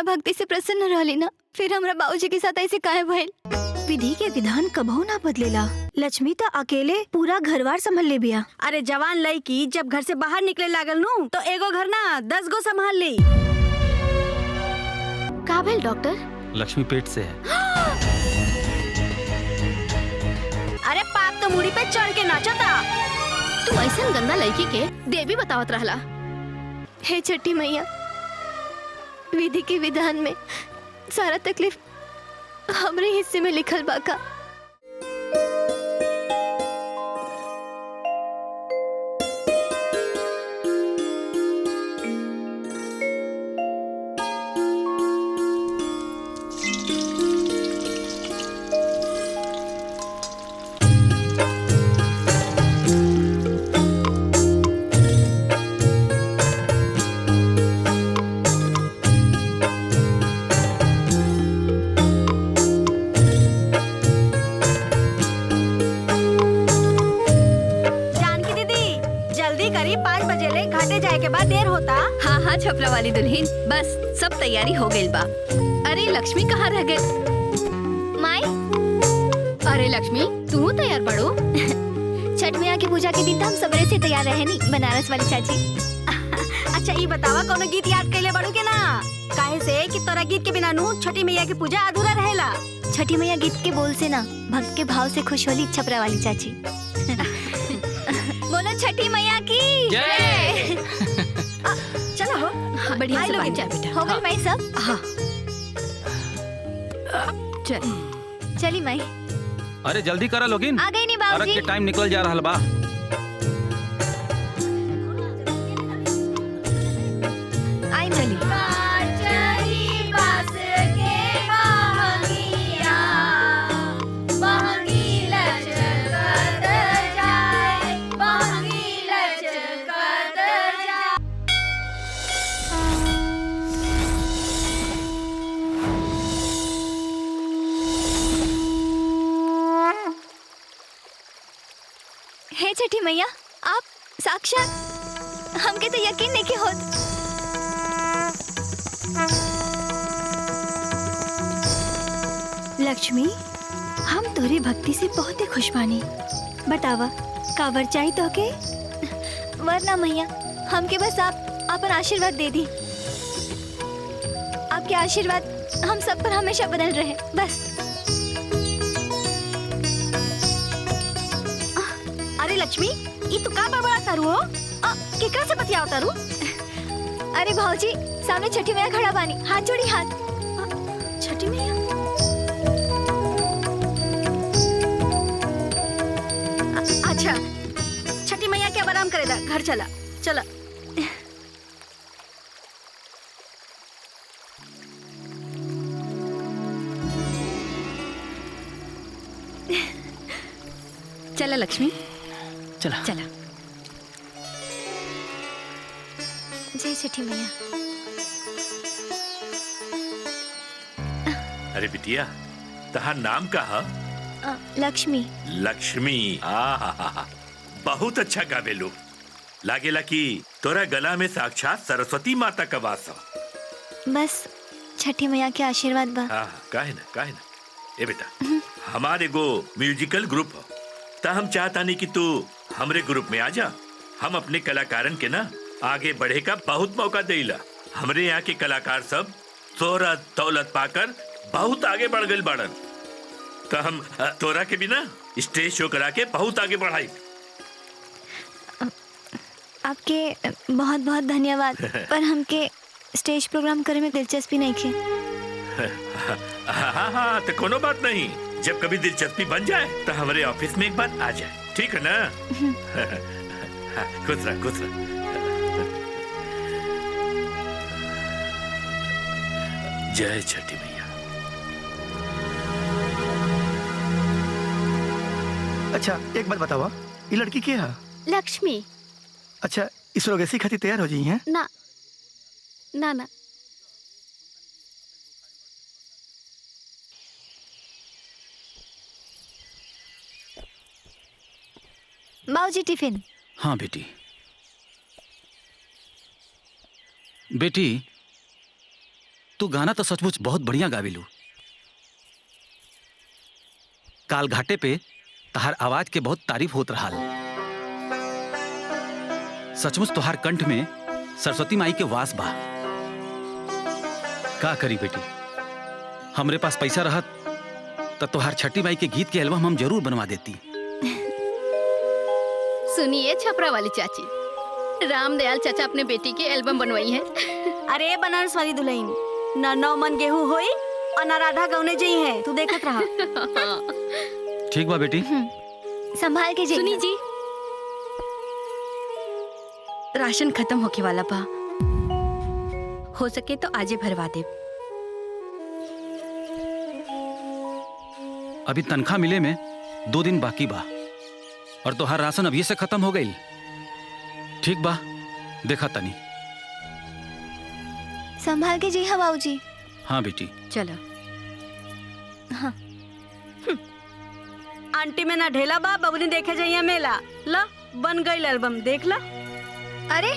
भक्ति से प्रसन्न रहली ना, फिर हमरा बाबूजी के साथ ऐसे काहे भइल? विधि के विधान कबहू ना बदलेला। लक्ष्मी तो अकेले पूरा घरवार संभाल ले बिया। अरे जवान लड़की जब घर से बाहर निकले लागल नू तो एगो घर ना 10 गो संभाल ली। का भेल डॉक्टर? लक्ष्मी पेट से है। अरे पाप तो मुड़ी पे चढ़ के नाचता। तू ऐसा गंदा लड़की के देवी बतावत रहला। हे छठी मैया, विधि के विधान में सारा तकलीफ हमरे हिस्से में लिखल बा का? हाँ छपरा वाली दुल्हन, बस सब तैयारी हो गई बा। अरे लक्ष्मी कहाँ रह गई? माई, अरे लक्ष्मी तू तैयार पड़ो। छठ मैया की पूजा के दिन तो हम सबरे से तैयार रहे नी, बनारस वाली चाची। अच्छा ये बतावा कोनो गीत याद कैले बड़ू के ना? काहे से कि तोरा गीत के बिना नू छठी मैया की पूजा अधूरा रहेला। छठी मैया गीत के बोल से ना भक्त के भाव से खुश होली छपरा वाली चाची। बोलो छठी मैया की जय। चलो हो। हाँ, बढ़िया से बात जा बेटा। हो गई माई सब? हाँ चल चली माई। अरे जल्दी करा लोगिन, आ गई नी अरग बाबूजी। के टाइम निकल जा रहा बा। आई चली। हे छठी मैया, आप साक्षात हमके तो यकीन नहीं कि होत। लक्ष्मी, हम तोरी भक्ति से बहुत ही खुश बानी। बतावा कावर चाहिए तो के? वरना मैया, हमके बस आप अपन आशीर्वाद दे दी। आपके आशीर्वाद हम सब पर हमेशा बनल रहे, बस। अरे लक्ष्मी, ये तो का बड़बड़ा तारू हो? केकरा से बतियाओ तारू? अरे भाऊजी, सामने छठी मैया खड़ा बानी, हाथ जोड़ी हाथ। छठी मैया? अच्छा, छठी मैया के अब आराम करेला, घर चला चला। चला लक्ष्मी, चला चला। जय छठी मैया। अरे बिटिया, तहार नाम का है? लक्ष्मी। लक्ष्मी, आहा, बहुत अच्छा गावेलू। लागेला कि तोरा गला में साक्षात सरस्वती माता का वास हो। बस छठी मैया के आशीर्वाद बा। काहे ना। ए बेटा, हमारे गो म्यूजिकल ग्रुप हो, ता हम चाहता नहीं कि तू हमरे ग्रुप में आ जा। हम अपने कलाकारन के ना आगे बढ़े का बहुत मौका देला। हमरे यहाँ के कलाकार सब शोहरत दौलत पाकर बहुत आगे बढ़ गए बाड़न। तो हम तोरा के बिना स्टेज शो करा के बहुत आगे बढ़ाई। आपके बहुत बहुत धन्यवाद, पर हमके स्टेज प्रोग्राम करे में दिलचस्पी नहीं थी। हाँ, तो कोनो बात नहीं। जब कभी दिलचस्पी बन जाए तो हमारे ऑफिस में एक बार आ जाए, ठीक है ना? खुश रह। जय छठी मैया। अच्छा एक बात बतावा, ये लड़की के है? लक्ष्मी। अच्छा, इस रोगेसी खातिर तैयार हो जाई हैं? ना ना ना। बाबूजी टिफिन। हाँ बेटी। बेटी, तू गाना तो सचमुच बहुत बढ़िया गाविलू। काल घाटे पे तहार आवाज के बहुत तारीफ होत रहा। सचमुच तोहार कंठ में सरस्वती माई के वास बा। का करी बेटी, हमरे पास पैसा रहत तो तोहार छठी माई के गीत के एल्बम हम जरूर बनवा देती। सुनिए छपरा वाली चाची, रामदयाल चाचा अपने बेटी की एल्बम बनवाई है। अरे बनारस वाली दुल्हन, न 9 मन गेहूं होई और न राधा गौने जई है, तू देखत रहा। ठीक बा बेटी। संभाल के जी। सुनी जी, राशन खत्म होके वाला बा, हो सके तो आजे भरवा दे। अभी तनख्वाह मिले में 2 दिन बाकी बा और तोहार राशन अभी से खत्म हो गई। ठीक बा, देखा तनी। संभाल के जी हवाऊ जी। हाँ बेटी। चलो। आंटी में ना ढेला बा, बबुनी देखे जाइए मेला। ला बन गई एल्बम, देख ला। अरे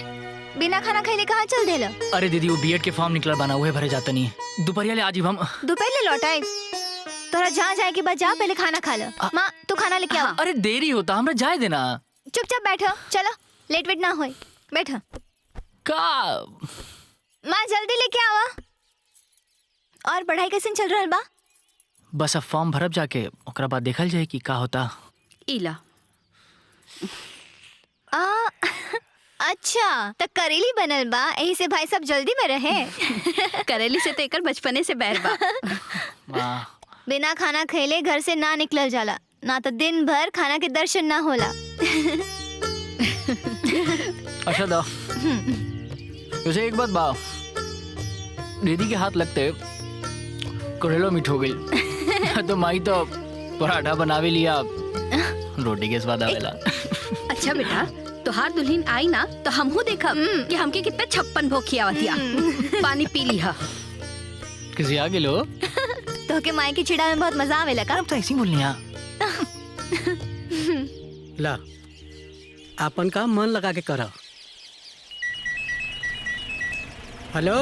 बिना खाना खाइले कहाँ चल देला? अरे दीदी, वो बीएड के फॉर्म निकला बना, हुए भरे जाता नहीं है। दोपहरिया ले आज हम दोपहर ले लौटाए। तोरा जहाँ जाए के बाद जा, पहले खाना खा लो। माँ तू खाना लेके आओ। अरे देरी होता, हमरा जाए देना। चुपचाप बैठो, चलो लेट वेट ना होए। बैठो। का माँ जल्दी लेके आवा। और पढ़ाई कैसे चल रहा बा? बस अब फॉर्म भरब जाके, ओकरा बाद देखल जाए कि का होता। इला अच्छा तो करेली बनल बा, यही से भाई सब जल्दी में रहे। करेली से तो एकर बचपने से बैर बा। माँ, बिना खाना खैले घर से ना निकलल जाला, ना तो दिन भर खाना के दर्शन ना होला। अच्छा दो। वैसे एक बात बा, दीदी के हाथ लगते करेलो मीठ हो गई। तो माई तो पराठा बनावे लिया, रोटी के स्वाद आवेला। अच्छा बेटा, तोहार दुल्हन आई ना तो हमहू देखब कि हमके कितना 56 भोग खियावतिया। पानी पी लिहा। किसी आगे लो तो के माई की चिड़ा में बहुत मजा आवेला का? तो ऐसी बोलनी है। ला अपन काम मन लगा के करा। हेलो,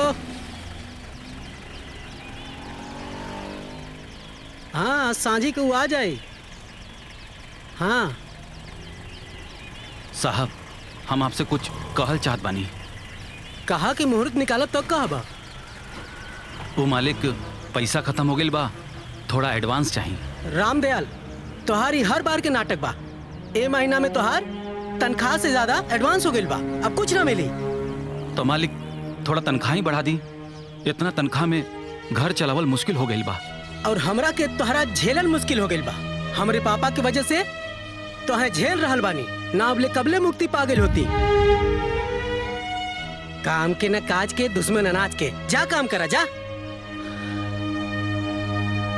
हाँ सांझी को आ जाए। हाँ साहब, हम आपसे कुछ कहल चाहत बानी। कहा कि मुहूर्त निकालब तो कहा बा? वो मालिक, पैसा खत्म हो गई बा, थोड़ा एडवांस चाहिए। रामदयाल, तोहारी हर बार के नाटक बा। ए महीना में तोहार तनख्वाह से ज्यादा एडवांस हो गई बा, अब कुछ ना मिली। तो मालिक थोड़ा तनख्वाह ही बढ़ा दी। इतना तनख्वाह में घर चलावल मुश्किल हो गई बा। और हमरा के तोहरा झेलल मुश्किल हो गई बा। हमरे पापा की वजह से तोहे झेल रहल बानी, ना अबले कबले मुक्ति पागल होती। काम के न काज के, दुश्मन अनाज के। जा काम करा जा।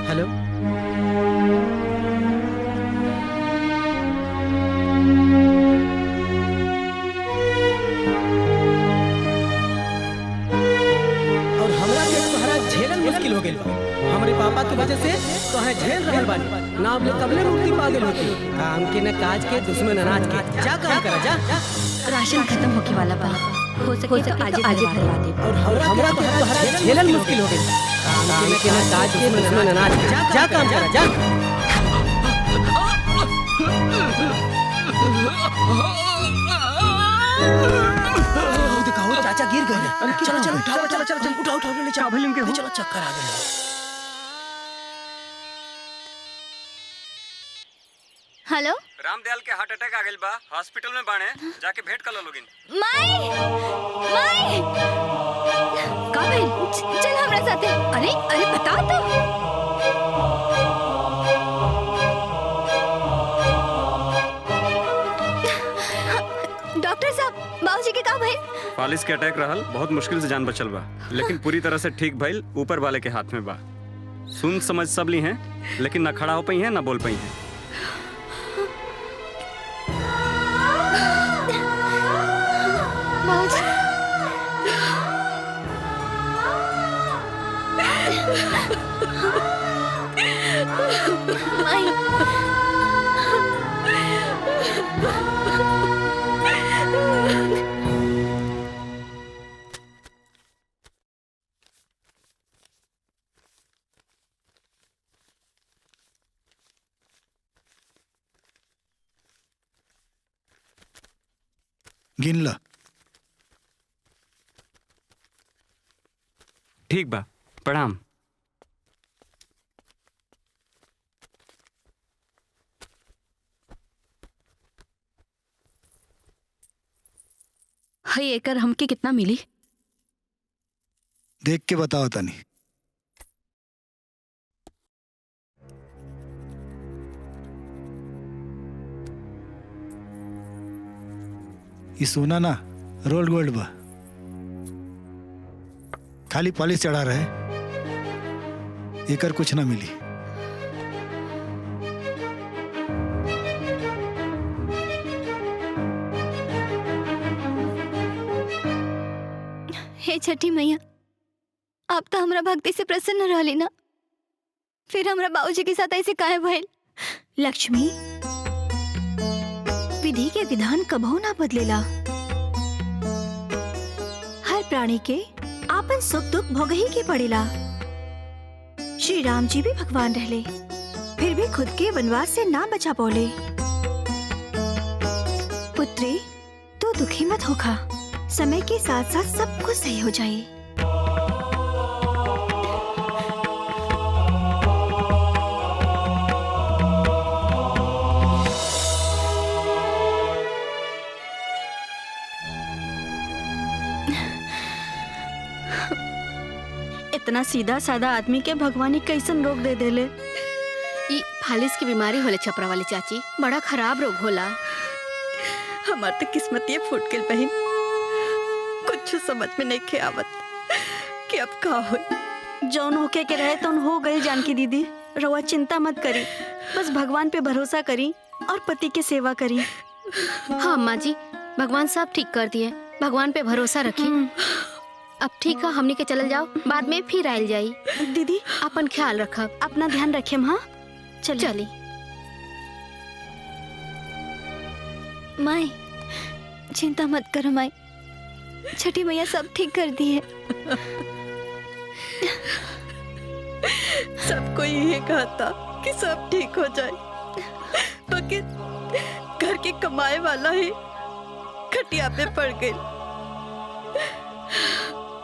हेलो, और हमरा के तोहरा झेलल मुश्किल हो गई बा। हमरे पापा की वजह से तोहे झेल रहल बानी, ना अबले कबले मुक्ति पागल होती। काम के न काज के, दुश्मन अनाज के। जा काम करा जा। राशन खत्म होके वाला बा, हो सके तो आजे भरवा दे। और हमरा के तोहरा झेलल मुश्किल हो गई। काम के न काज के, दुश्मन अनाज के। जा काम करा जा। दिखाओ चाचा गिर गए। चलो चलो उठाओ, चलो चलो चलो उठाओ उठाओ, ले चलो चलो, चक्कर आ गया। हेलो रामदयाल के हार्ट अटैक आ गइल बा, हॉस्पिटल में बाणे, जाके भेंट कर लो लोगिन। माई माई का भइल? चल हमरा साथे। अरे अरे बता तो। डॉक्टर साहब, बाबूजी के का भइल? फालिस के अटैक रहल, बहुत मुश्किल से जान बचल बा, लेकिन पूरी तरह से ठीक भइल ऊपर वाले के हाथ में बा। सुन समझ सब ली हैं, लेकिन न खड़ा हो पाई हैं न बोल पाई हैं। बाबूजी माई गिन ला। ठीक बा, प्रणाम। हई एकर हमके कितना मिली? देख के बताओ तनी। ये सोना ना रोल्ड गोल्ड बा, खाली पॉलिश चढ़ा रहे, एकर कुछ ना मिली। हे छठी मैया, आप तो हमरा भक्ति से प्रसन्न रहली ना, फिर हमरा बाबूजी के साथ ऐसे काहे भइल? लक्ष्मी, विधि के विधान कबहू ना बदलेला। हर प्राणी के आपन सुख दुख भोग ही के पड़ेला। श्री राम जी भी भगवान रहले, फिर भी खुद के वनवास से ना बचा पौले। पुत्री, तू दुखी मत होखा, समय के साथ साथ सब कुछ सही हो जाए। इतना सीधा साधा आदमी के भगवानी कैसन रोग दे देले? ई फालिस की बीमारी होले छपरा वाली चाची, बड़ा खराब रोग होला। हमार तो किस्मतिये फूट गइल बहिन, कुछ समझ में नहीं के आवत कि अब का होई। जौन होके के रहे तौन हो गई जानकी दीदी, रउआ चिंता मत करी, बस भगवान पे भरोसा करी और पति की सेवा करी। हाँ अम्मा जी, भगवान सब ठीक कर दिए, भगवान पे भरोसा रखी। अब ठीक है, हमनी के चल जाओ, बाद में फिर आयल जाई। दीदी अपन ख्याल रखब, अपना ध्यान रखेम। हाँ चली। माई, चिंता मत करो माई, छठी मैया सब ठीक कर दी है। सबको यही कहता कि सब ठीक हो जाए, बाकी घर के कमाए वाला ही खटिया पे पड़ गई,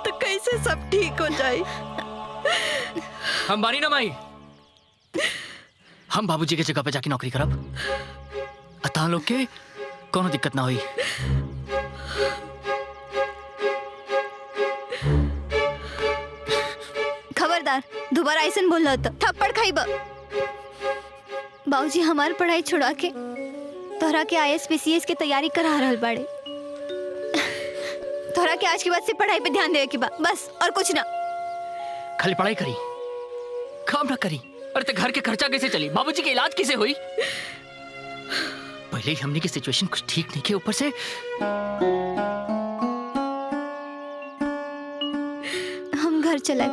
तो कैसे सब ठीक हो जाए? हम बानी ना माई, हम बाबूजी के जगह पे जाके नौकरी करब, अतः लोग के कोनो दिक्कत ना हुई। खबरदार, दोबारा ऐसा बोल रहा था थप्पड़ खाइब। बाबूजी हमार पढ़ाई छुड़ा के तोहरा के IAS PCS के तैयारी करा रहल बाड़े। तोहरा के आज के बाद से पढ़ाई पे ध्यान देवे के बा, बस, और कुछ ना। खाली पढ़ाई करी, काम ना करी। अरे तो घर के खर्चा कैसे चली, बाबूजी के इलाज कैसे हुई? पहले ही हमने की सिचुएशन कुछ ठीक नहीं के, ऊपर से हम घर चलाए,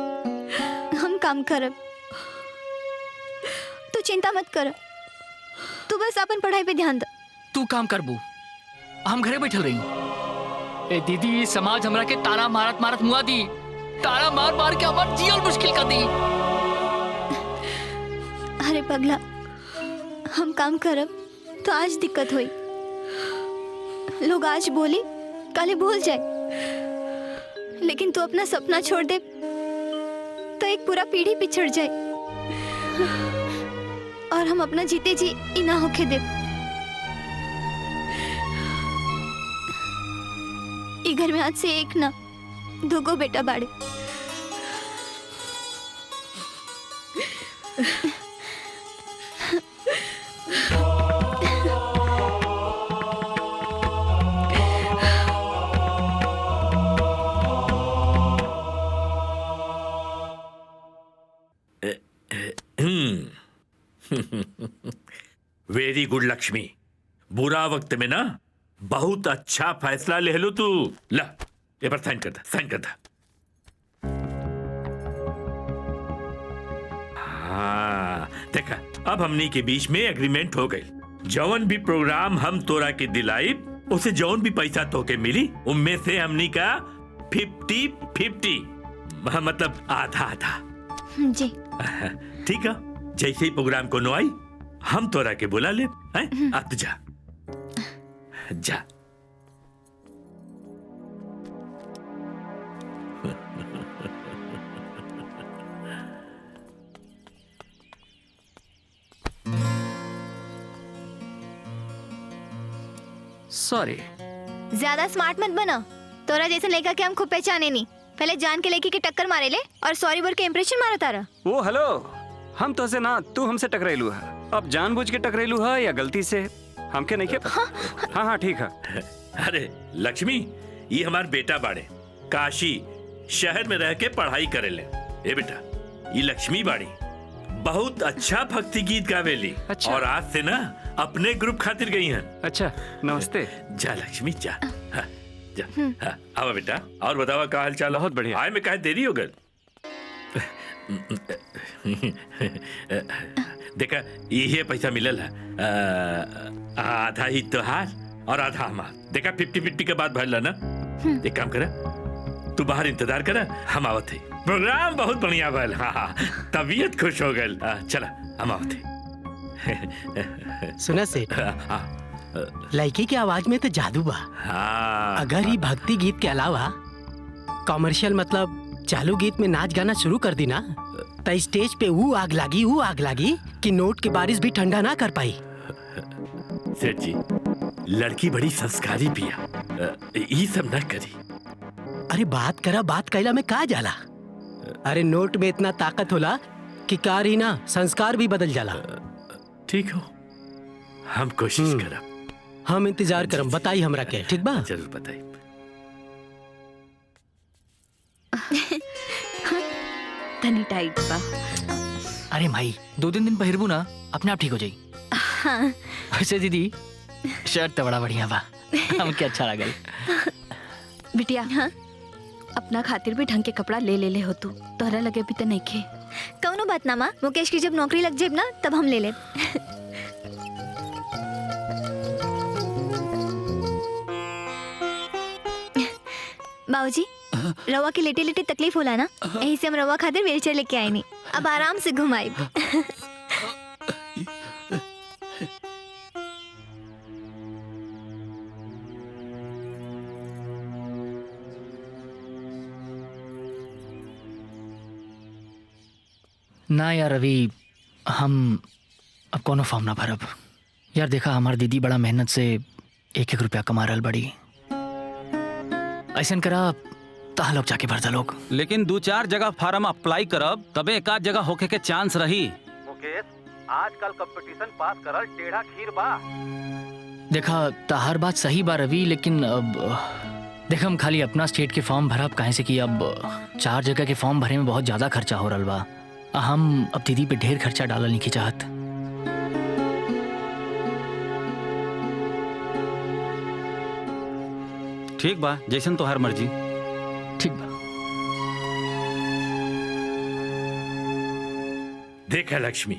हम काम करब, तू चिंता मत कर, तू बस अपन पढ़ाई पे ध्यान दे। तू काम करबू, हम घरे बैठल रही। ए दीदी, समाज हमरा के तारा मारत मारत मुआ दी, तारा मार मार के हमार जियल मुश्किल कर दी। अरे पगला, हम काम करब तो आज दिक्कत हुई, लोग आज बोली कल भूल जाए, लेकिन तू अपना सपना छोड़ दे तो एक पूरा पीढ़ी पिछड़ जाए, और हम अपना जीते जी इना होके दे। ई घर में आज से एक ना दोगो बेटा बाड़े। वेरी गुड लक्ष्मी, बुरा वक्त में ना बहुत अच्छा फैसला ले लो तू। ला, ये पर साइन कर दे, साइन कर दे। हाँ देखा, अब हमनी के बीच में एग्रीमेंट हो गई। जौन भी प्रोग्राम हम तोरा के दिलाई, उसे जौन भी पैसा तोके मिली, उनमें से हमनी का 50-50, मतलब आधा आधा। जी ठीक है, जैसे ही प्रोग्राम को नो आई हम तोरा के बुला ले। हैं? अब जा जा। सॉरी। ज्यादा स्मार्ट मत बना। तोरा जैसे लड़का के हम खूब पहचाने नहीं। पहले जान के लड़की की टक्कर मारे ले और सॉरी बोल के इम्प्रेशन मारा तारा। ओ हेलो, हम तो से ना तू हमसे टकराइलू है। अब जानबूझ के टकराइलू है या गलती से, हमके नहीं पता। हाँ हाँ ठीक है। अरे लक्ष्मी, ये हमार बेटा बाड़े, काशी शहर में रह के पढ़ाई करे ले। ए बेटा, ये लक्ष्मी बाड़ी बहुत अच्छा भक्ति गीत गावेली। अच्छा। और आज से ना अपने ग्रुप खातिर गई हैं। अच्छा नमस्ते। जा लक्ष्मी जा। हाँ, जा। हाँ, आओ बेटा, और बतावा का हाल चाल। बहुत बढ़िया। आए में काहे देरी हो गई? देखा ये पैसा मिलल है, आधा ही तोहार और आधा हमार। देखा 50-50 के बाद भरला ना। एक काम करा, तू बाहर इंतजार करा, हम आवत है। प्रोग्राम बहुत बढ़िया भल। हाँ हाँ, तबीयत खुश हो गल। चला हम आवत है। सुना सेठ, लड़की की आवाज में तो जादू बा। हाँ। अगर ये भक्ति गीत के अलावा कॉमर्शियल मतलब चालू गीत में नाच गाना शुरू कर दी ना, तो स्टेज पे वो आग लागी कि नोट की बारिश भी ठंडा ना कर पाई। सेठ जी, लड़की बड़ी संस्कारी पिया, ये सब न करी। अरे बात कैला में का जाला। अरे नोट में इतना ताकत होला कि कार ही ना संस्कार भी बदल जाला। ठीक हो, हम कोशिश करब। हम इंतजार करम, बताई हमरा के, ठीक बा? जरूर बताई। तनी टाइट बा। अरे माई, 2-3 दिन पहिरबू ना अपने आप ठीक हो जाई। हाँ। वैसे दीदी शर्ट तो बड़ा बढ़िया बा, हमके अच्छा लगल। बिटिया, हाँ? अपना खातिर भी ढंग के कपड़ा ले हो तू। तोहरा लगे भी तो नहीं खे। कौनो बात ना माँ, मुकेश की जब नौकरी लग जाए ना तब हम ले ले। बाबूजी, रवा की लेटे लेटे तकलीफ होला ना, यही से हम रवा खातिर व्हीलचेयर लेके आए नहीं। अब आराम से घुमाई। ना यार अभी हम अब कोनो फॉर्म ना भरब। यार देखा, हमार दीदी बड़ा मेहनत से 1-1 रुपया कमा रहल बड़ी। ऐसा करा तहा लोग जाके भरता लोग। लेकिन 2-4 जगह फार्म अप्लाई करब तबे एक आध जगह होके के चांस रही। मुकेश, आजकल कंपटीशन पास करल टेढ़ा खीर बा। देखा तहार बात सही बा रवि, लेकिन अब देखा हम खाली अपना स्टेट के फॉर्म भरब काहे से कि अब 4 जगह के फॉर्म भरे में बहुत ज्यादा खर्चा हो रहल बा। हम अब दीदी पे ढेर खर्चा डालल नहीं की चाहत। ठीक बा, जैसन तोहार मर्जी। ठीक बा। देखा लक्ष्मी,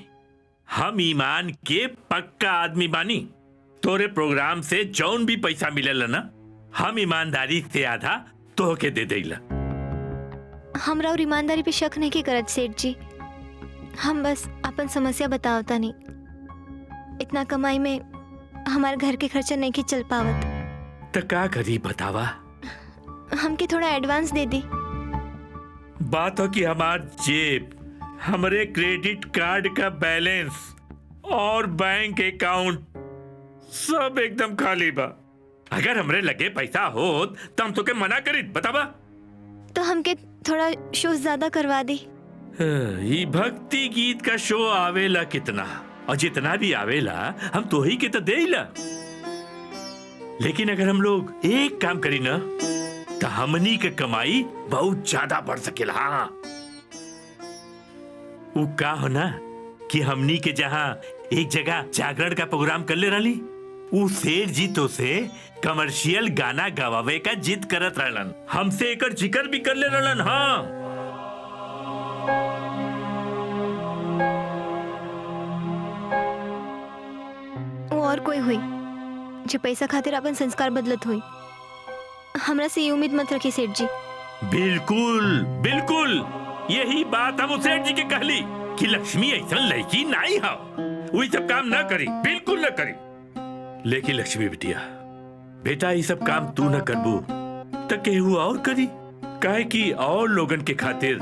हम ईमान के पक्का आदमी बानी। तोरे प्रोग्राम से जौन भी पैसा मिलेला ना, हम ईमानदारी से आधा तोहके दे देला। हमरा और ईमानदारी पे शक नहीं की करत सेठ जी। हम बस अपन समस्या बतावता नहीं। इतना कमाई में हमारे घर के खर्चा नहीं की चल पावत। तो का करी बतावा? हमके थोड़ा एडवांस दे दी। बात हो कि हमार जेब, हमरे क्रेडिट कार्ड का बैलेंस और बैंक अकाउंट सब एकदम खाली बा। अगर हमरे लगे पैसा हो तो हम तोके मना करी, बतावा? तो हमके थोड़ा शो ज्यादा करवा दी। ये भक्ति गीत का शो आवेला कितना, और जितना भी आवेला हम तो ही के तो देला। लेकिन अगर हम लोग एक काम करी ना तो हमनी के कमाई बहुत ज्यादा बढ़ सकेला। हाँ, वो का हो ना कि हमनी के जहाँ एक जगह जागरण का प्रोग्राम कर ले रही, वो सेठ जी तो से कमर्शियल गाना गवावे का जिद करत रहलन, हमसे एकर जिक्र भी कर ले रहलन। हाँ, वो और कोई हुई जो पैसा खातिर अपन संस्कार बदलत हुई। हमरा से ये उम्मीद मत रखी सेठ जी। बिल्कुल बिल्कुल, यही बात हम सेठ जी के कहली कि लक्ष्मी ऐसा लड़की नहीं है, वही सब काम ना करी, बिल्कुल ना करी। लेकिन लक्ष्मी बेटा ये सब काम तू न करबू तो केहू और करी। काहे कि और लोगन के खातिर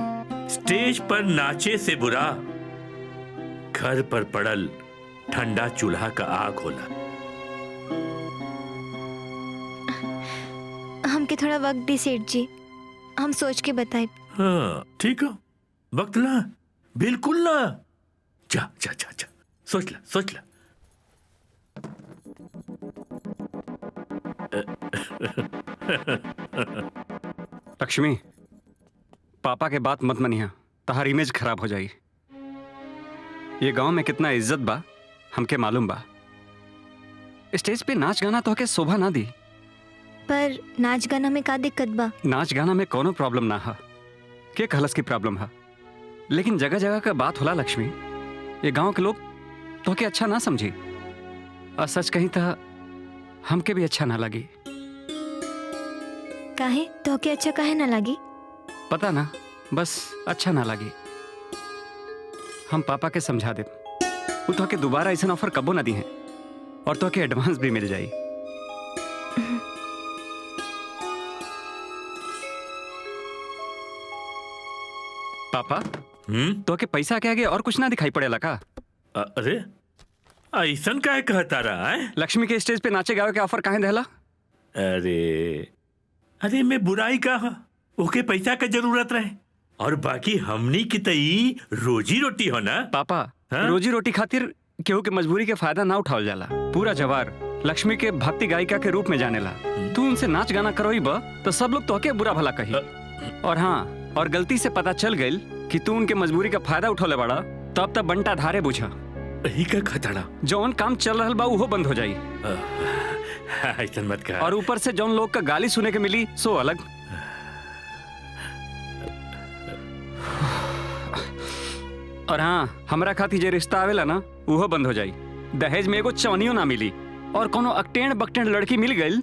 स्टेज पर नाचे से बुरा घर पर पड़ल ठंडा चूल्हा का आग होला। हमके थोड़ा वक्त दी सेठ जी, हम सोच के बताए। हाँ ठीक है, वक्त ला, बिल्कुल ला। जा जा जा जा, सोच ला सोच ला। लक्ष्मी, पापा के बात मत मनिया, तहार इमेज खराब हो जाई। ये गांव में कितना इज्जत बा हमके मालूम बा। स्टेज पे नाच गाना तो के शोभा ना दी। पर नाच गाना में का दिक्कत बा? नाच गाना में कोनो प्रॉब्लम ना हा, के कहलस की प्रॉब्लम हा। लेकिन जगह जगह का बात होला लक्ष्मी, ये गांव के लोग तो के अच्छा ना समझी, और सच कहीं था हमके भी अच्छा ना लगी। काहे तो के अच्छा काहे ना लगी? पता ना, बस अच्छा ना लगी। हम पापा के समझा दे, वो तो के दोबारा ऐसा ऑफर कबो ना दी है, और तो के एडवांस भी मिल जाई। पापा तो के पैसा के आगे और कुछ ना दिखाई पड़ेला का? अरे ऐसन काहे कहता रहा है? लक्ष्मी के स्टेज पे नाचे गावे के ऑफर काहे देला? अरे मैं बुराई कहा, ओके पैसा का जरूरत रहे, और बाकी हमनी की तई रोजी रोटी हो ना पापा। हाँ? रोजी रोटी खातिर केहू के मजबूरी के फायदा ना उठावल जाला। पूरा जवार लक्ष्मी के भक्ति गायिका के रूप में जानेला। तू उनसे नाच गाना करवाई बा तो सब लोग तोहके बुरा भला कही। और हाँ, और गलती से पता चल गई कि तू उनके मजबूरी का फायदा उठौले बड़ा, तब तब बंटा धारे बुझा। यही का खतरा जौन काम चल रहल बा उहो बंद हो जाई। ऐसा मत कहा। और ऊपर से जौन लोग का गाली सुने के मिली सो अलग। और हाँ, हमरा खातिर जे रिश्ता आवेला ना उहो बंद हो जाई। दहेज में एगो चवनियो ना मिली, और कोनो अकटेण बकटेण लड़की मिल गई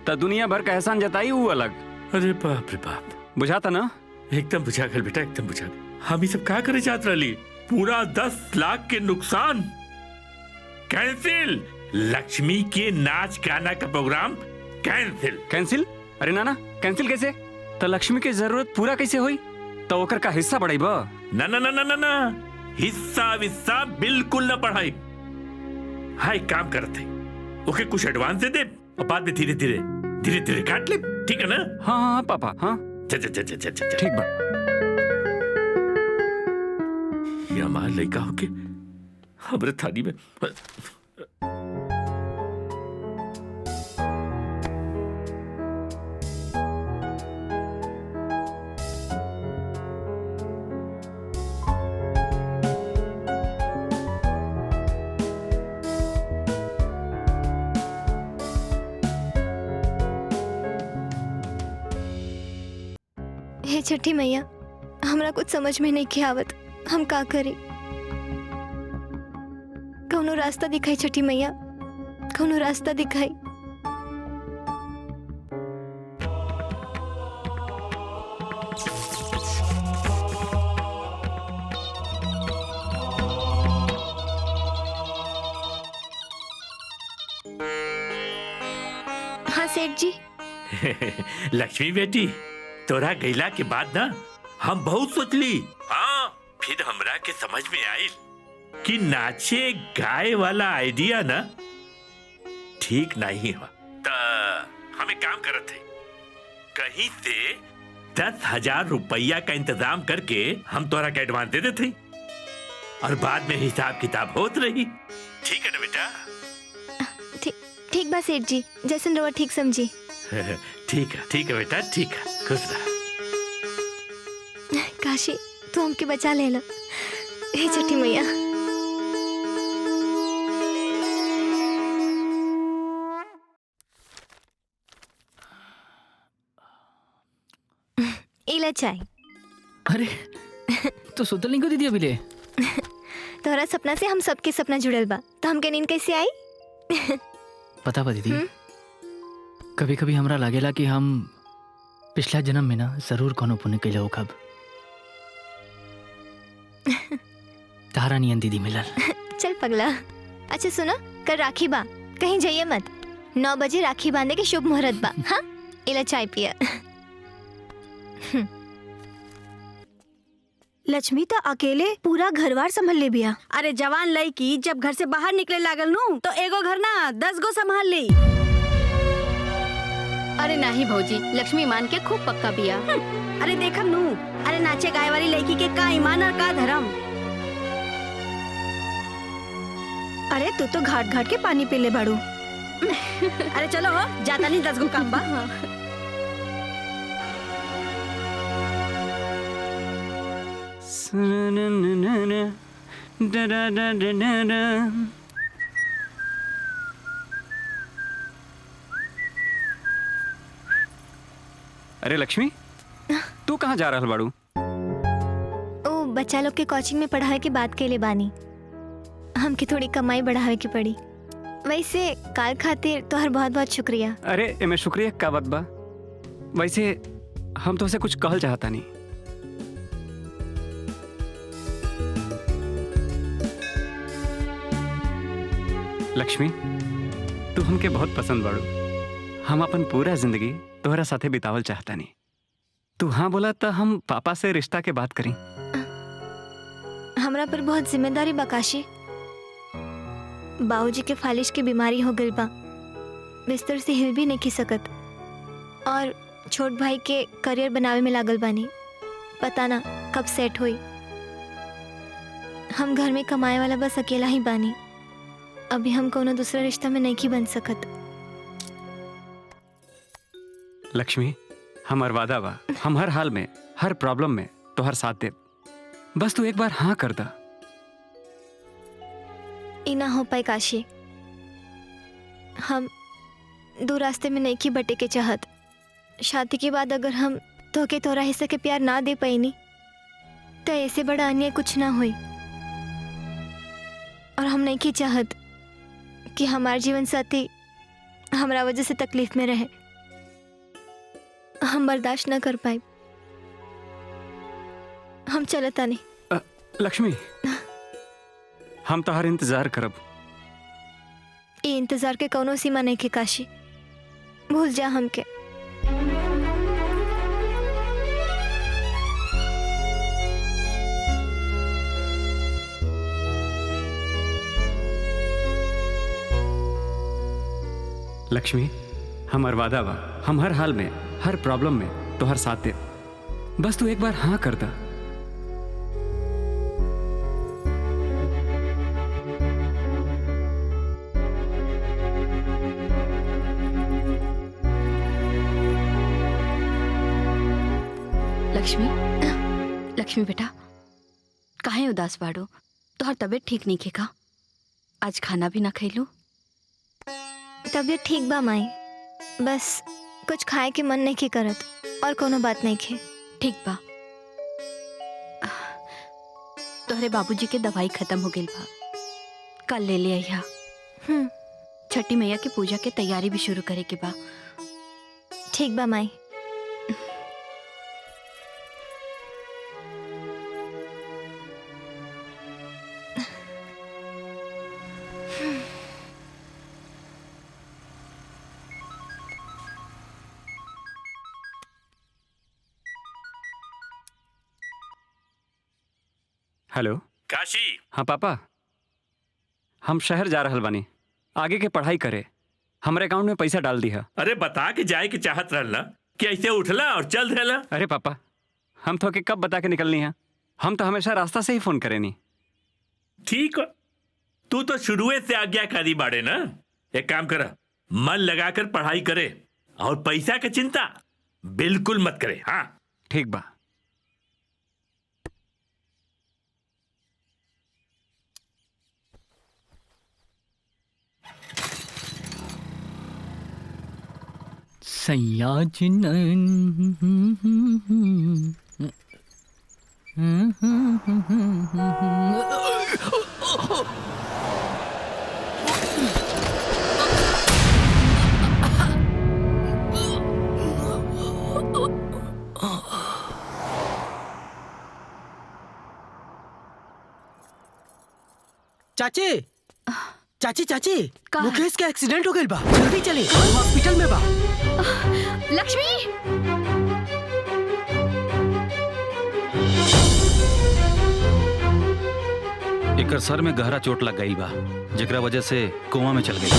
तो दुनिया भर का एहसान जताई ऊ अलग। अरे बाप रे बाप, बुझाता ना? एकदम बुझा गल बेटा, एकदम बुझा गल। हम ही सब क्या करे चाहत रही? पूरा 10 लाख के नुकसान कैंसिल। लक्ष्मी के नाच गाना का प्रोग्राम कैंसिल। कैंसिल? अरे नाना, कैंसिल कैसे? तो लक्ष्मी की जरूरत पूरा कैसे हुई? तो ओकर का हिस्सा बढ़ाई बा? ना ना ना ना ना ना, हिस्सा विस्सा बिल्कुल ना बढ़ाई। हाँ एक काम करते, ओके कुछ एडवांस दे दे, और बाद में धीरे धीरे धीरे धीरे काट ले, ठीक है ना? हाँ हाँ पापा, हाँ ठीक बा। ये हमार लड़का होके हमरे थाली में हे छठी मैया, हमरा कुछ समझ में नहीं आवत, हम का करी? कौनो रास्ता दिखाई छठी मैया, कौनो रास्ता दिखाई। हाँ सेठ जी। लक्ष्मी बेटी, तोरा गैला के बाद ना हम बहुत सोचली। हाँ, फिर हमरा के समझ में आई कि नाचे गाए वाला आइडिया ना ठीक नहीं हो। हमें काम करत है, कहीं से 10,000 रुपया का इंतजाम करके हम तोरा का एडवांस दे देते, और बाद में हिसाब किताब होत रही। ठीक है ना बेटा? ठीक बा सेठ जी, जैसे रवा ठीक समझी। ठीक है बेटा, ठीक है, खुश रह। काशी तू हमके बचा ले लो। हे छठी मैया। इला चाय। अरे तो सुतल नहीं को दीदी अभी ले? तोहरा सपना से हम सबके सपना जुड़ल बा, तो हमके नींद कैसे आई? पता बा दीदी, कभी कभी हमरा लागेला कि हम पिछला जन्म में ना जरूर कोनो पुण्य कैले हो। कब तारा नियन दीदी मिलल। चल पगला। अच्छा सुनो, कल राखी बा, कहीं जाइए मत। 9 बजे राखी बांधे के शुभ मुहूर्त बा। हाँ, इला चाय पिया। लक्ष्मी तो अकेले पूरा घरवार संभाल ले बिया। अरे जवान लड़की जब घर से बाहर निकले लागल नू तो एगो घर ना 10 गो संभाल ली। अरे नहीं भौजी, लक्ष्मी मान के खूब पक्का बिया। अरे देखम नू, अरे नाचे गाय वाली लड़की के का ईमान और का धर्म। अरे तू तो घाट घाट के पानी पी ले बाड़ू। अरे चलो हो, जाता नहीं 10 गो काम बा। अरे लक्ष्मी, तू कहाँ जा रहल बाड़ू? ओ बच्चा लोग के कोचिंग में पढ़ावे के बात के लिए बानी। हमके थोड़ी कमाई बढ़ावे की पड़ी। वैसे काल खातिर तोहर बहुत बहुत शुक्रिया। अरे एमे शुक्रिया का बात बा। वैसे हम तो उसे कुछ कहल चाहता नहीं। लक्ष्मी, तू हमके बहुत पसंद बाड़ू। हम अपन पूरा जिंदगी तोहरा साथे बितावल चाहता नहीं। तू हाँ बोला तो हम पापा से रिश्ता के बात करी। हमरा पर बहुत जिम्मेदारी बकाशी। बाबूजी के फालिश की बीमारी हो गई बा, बिस्तर से हिल भी नहीं की सकत। और छोट भाई के करियर बनावे में लागल बानी, पता ना कब सेट हुई। हम घर में कमाए वाला बस अकेला ही बानी। अभी हम कोनो दूसरा रिश्ता में नहीं बन सकत। लक्ष्मी, हमार वादा बा, हम हर हाल में, हर प्रॉब्लम में तोहर साथ दे। बस तू एक बार हाँ कर दा। ई ना हो पाए काशी। हम दो रास्ते में नहीं की बटे के चाहत। शादी के बाद अगर हम तोके तोरा हिस्से के प्यार ना दे पाईनी तो ऐसे बड़ा अन्याय कुछ ना हुई। और हम नहीं की चाहत कि हमार जीवन साथी हमरा वजह से तकलीफ में रहे। हम बर्दाश्त ना कर पाए। हम चलता नहीं। लक्ष्मी, हम तोहर इंतजार करब। ये इंतजार के कोनो सीमा नहीं के काशी। भूल जा हमके। लक्ष्मी, हमार वादा बा, हम हर हाल में, हर प्रॉब्लम में तोहर साथ दे। बस तू एक बार हाँ कर दा। लक्ष्मी, लक्ष्मी बेटा, काहे उदास बाड़ो? तोहर तबीयत ठीक नहीं का? आज खाना भी ना खैलू? तबीयत ठीक बा माई, बस कुछ खाए के मन नहीं के करत। और कोनो बात नहीं खे। ठीक बा। तोहरे बाबूजी के दवाई खत्म हो गई बा, कल ले ले आइहा। छठी मैया की पूजा के तैयारी भी शुरू करे के बा। ठीक बा माई। हेलो काशी। हाँ पापा, हम शहर जा रहल बानी आगे के पढ़ाई करे। हमारे अकाउंट में पैसा डाल दिया। अरे बता के जाए के चाहत रहला कि ऐसे उठला और चल रहला। अरे पापा, हम तो के कब बता के निकलनी है? हम तो हमेशा रास्ता से ही फोन करे नहीं। ठीक है, तू तो शुरुए से आज्ञाकारी बाड़े ना। एक काम करा, मन लगाकर पढ़ाई करे और पैसा की चिंता बिल्कुल मत करे। हाँ ठीक बा। सयाजिन चाची, चाची चाची, मुकेश का एक्सीडेंट हो गई बा। जल्दी चले, हॉस्पिटल में बा। लक्ष्मी, एकर सर में गहरा चोट लग गई बा, जेकरा वजह से कोमा में चल गई।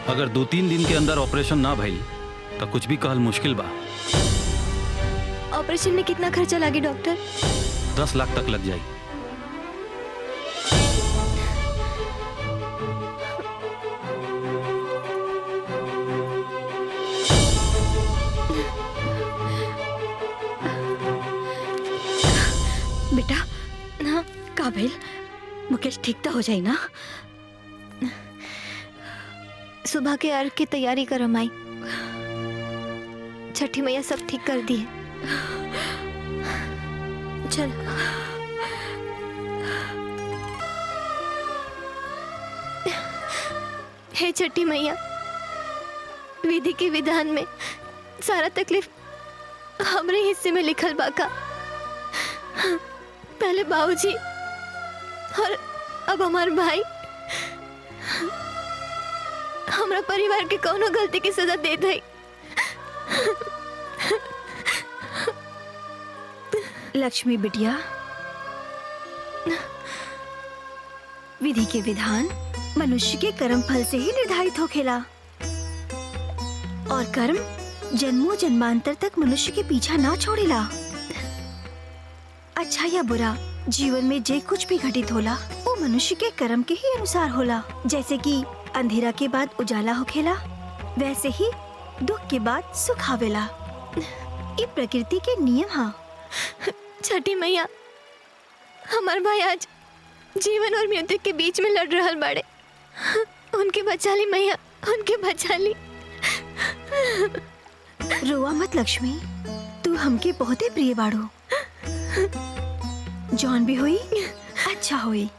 अगर 2-3 दिन के अंदर ऑपरेशन ना भइल तो कुछ भी कहल मुश्किल बा। ऑपरेशन में कितना खर्चा लागी डॉक्टर? 10 लाख तक लग जाई। बेटा हाँ का भइल? मुकेश ठीक तो हो जाई ना? सुबह के अर्घ की तैयारी कर माई। छठी मैया सब ठीक कर दी है। चल। हे छठी मैया, विधि के विधान में सारा तकलीफ हमरे हिस्से में लिखल बाका। पहले बाबूजी और अब हमार भाई। हमरा परिवार के कौनो गलती की सजा दे दई। लक्ष्मी बिटिया, विधि के विधान मनुष्य के कर्म फल से ही निर्धारित होखेला और कर्म जन्मों जन्मांतर तक मनुष्य के पीछा ना छोड़ेला। अच्छा या बुरा जीवन में जे कुछ भी घटित होला वो मनुष्य के कर्म के ही अनुसार होला। जैसे कि अंधेरा के बाद उजाला होखेला, वैसे ही दुख के बाद सुख आवेला। ये प्रकृति के नियम हा। छठी मैया, हमार भाई आज जीवन और मृत्यु के बीच में लड़ रहल बाड़े। उनके बचा ली मैया, उनके बचा ली। रोआ मत लक्ष्मी, तू हमके बहुत ही प्रिय बाड़ू। जौन भी हुई अच्छा हुई।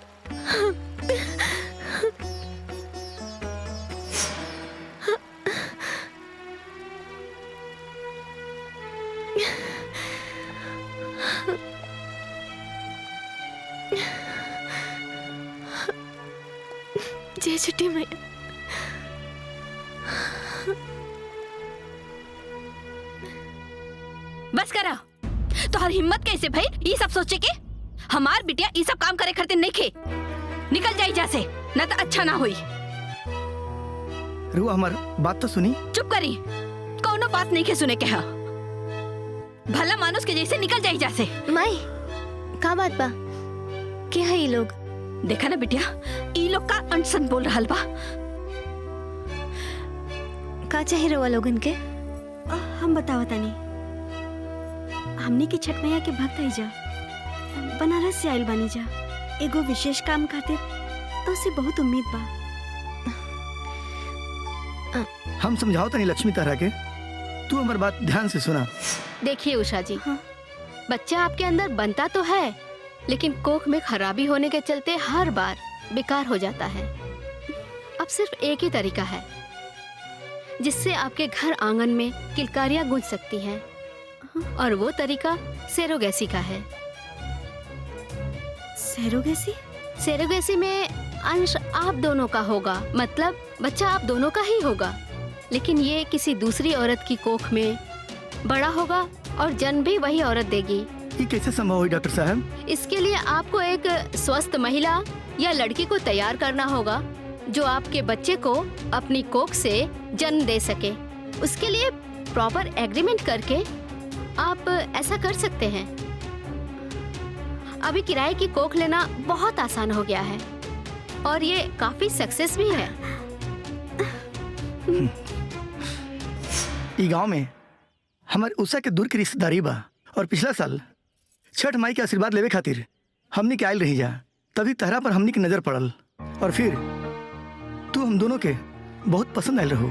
जय छठी मैया। बस करा। तोहर हिम्मत कैसे भाई ये सब सोचे के? हमार बिटिया ये सब काम करे करते नहीं खे। निकल जाई जैसे, न तो अच्छा ना हुई। रुआ हमार बात तो सुनी। चुप करी, कोनो बात नहीं के सुने के हा। भला मानुस के जैसे निकल जाई जैसे। माई का बात बा? के है ये लोग? देखा ना बिटिया, ये लोग का अनसन बोल रहल बा। का चाहे रवा लोगन के? हम बतावा तानी। हमनी के छठ मैया के भक्त है जा, बनारस से आइल बानी जा। एगो विशेष काम खातिर तो से बहुत उम्मीद बा। हम समझाओ तनी लक्ष्मी तरह के, तू हमार बात ध्यान से सुना। देखिए उषा जी, बच्चा आपके अंदर बनता तो है, लेकिन कोख में खराबी होने के चलते हर बार बेकार हो जाता है। अब सिर्फ एक ही तरीका है जिससे आपके घर आंगन में किलकारियां गूंज सकती हैं, और वो तरीका सेरोगेसी का है। सेरोगेसी? सेरोगेसी में अंश आप दोनों का होगा, मतलब बच्चा आप दोनों का ही होगा, लेकिन ये किसी दूसरी औरत की कोख में बड़ा होगा और जन्म भी वही औरत देगी। ये कैसे संभव हुई डॉक्टर साहब? इसके लिए आपको एक स्वस्थ महिला या लड़की को तैयार करना होगा जो आपके बच्चे को अपनी कोख से जन्म दे सके। उसके लिए प्रॉपर एग्रीमेंट करके आप ऐसा कर सकते हैं। अभी किराए की कोख लेना बहुत आसान हो गया है और ये काफी सक्सेस भी है। ई गांव में हमारे उषा के दूर की रिश्तेदारी बा, और पिछला साल छठ माई के आशीर्वाद लेवे खातिर हमनी के आयल रही जा, तभी तहरा पर हमनी की नजर पड़ल, और फिर तू हम दोनों के बहुत पसंद आयल रहो।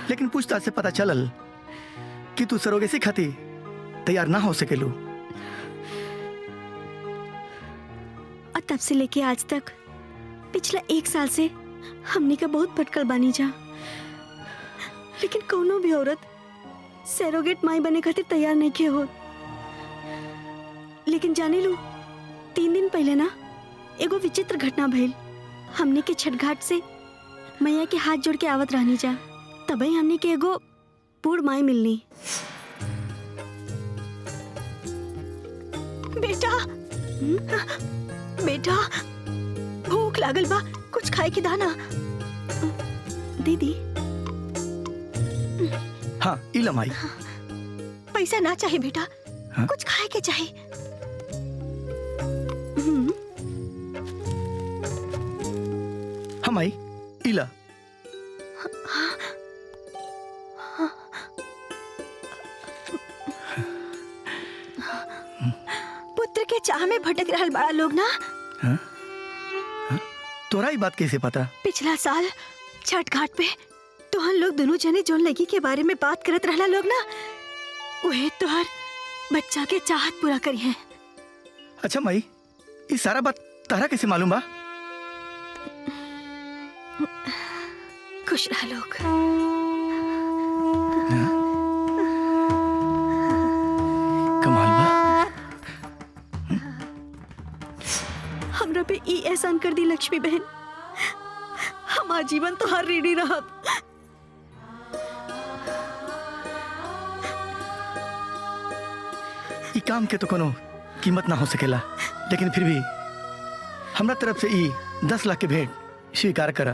लेकिन पूछताछ से पता चलल कि तू सरोगेसी खातिर तैयार ना हो सकेलू। और तब से लेके आज तक पिछला 1 साल से हमनी का बहुत भटकल बानी जा, लेकिन कोनो भी औरत सरोगेट माई बने खातिर तैयार नहीं के हो। लेकिन जाने लू, 3 दिन पहले ना एगो विचित्र घटना भइल। हमने के छठ घाट से मैया के हाथ जोड़ के आवत रहनी जा, तभी हमने के एगो बूढ़ माई मिलनी। बेटा, बेटा भूख लागल बा, कुछ खाए के दाना। दीदी हाँ इला माई। पैसा ना चाहिए बेटा, हाँ? कुछ खाए के चाहिए। हाँ माई इला। पुत्र के चाह में भटक रहल बड़ा लोग ना। हाँ? हाँ? तोरा ही बात कैसे पता? पिछला साल छठ घाट पे तो हम लोग दोनों जने जोन लड़की के बारे में बात करत रहला लोग ना, वही तोहर बच्चा के चाहत पूरा करी है। अच्छा माई, ये सारा बात तारा कैसे मालूम बा? खुश रह लोग। कमाल बा। हमरा पे ई एहसान कर दी लक्ष्मी बहन, हमार जीवन तो हर रीढ़ी रहा। ई काम के तो कोनो कीमत ना हो सकेला, लेकिन फिर भी हमरा तरफ से ई 10 लाख के भेंट स्वीकार करा।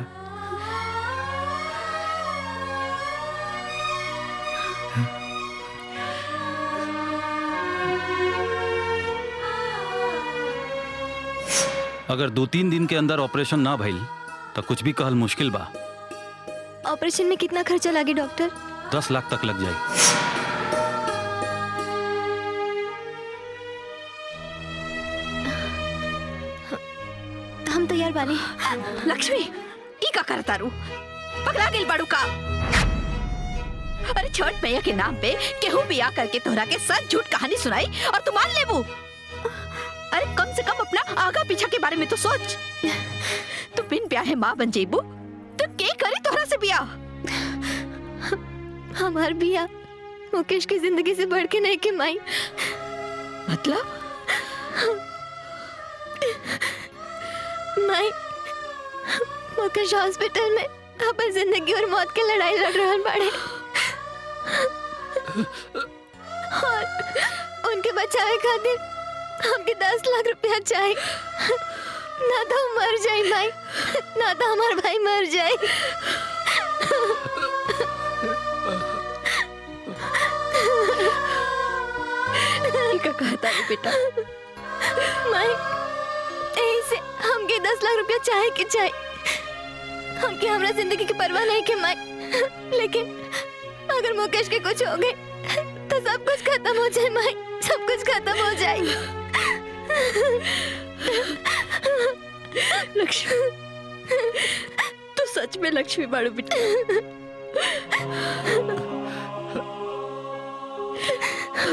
अगर 2-3 दिन के अंदर ऑपरेशन ना भइल तो कुछ भी कहल मुश्किल बा। ऑपरेशन में कितना खर्चा लागे डॉक्टर? 10 लाख तक लग जाए। हम तैयार बानी। लक्ष्मी ई का करता रू? पगला गेल बाड़ू का? अरे छठ मैया के नाम पे केहू भी आकर के तोहरा के सच झूठ कहानी सुनाई और तू मान लेबू? अरे कम से कम अपना आगा पीछा के बारे में तो सोच। तू बिन ब्याहे माँ बन जेबू तो के करी तोहरा से ब्याह? हमार बिया मुकेश की जिंदगी से बढ़ के नहीं के माई। मतलब? माई, मुकेश हॉस्पिटल में अपन जिंदगी और मौत की लड़ाई लड़ रहे बाड़े और उनके बचावे खातिर हमके 10 लाख रुपया चाहिए। ना तो हम मर जाए माई, ना तो हमार भाई मर जाए। का कहता है बेटा? माई, यही से हमके 10 लाख रुपया चाहे कि चाहिए। हमके हमरा जिंदगी की परवाह नहीं के माई, लेकिन अगर मुकेश के कुछ हो गए तो सब कुछ खत्म हो जाए माई, सब कुछ खत्म हो जाए। लक्ष्मी, तू सच में लक्ष्मी बाड़ू बेटा।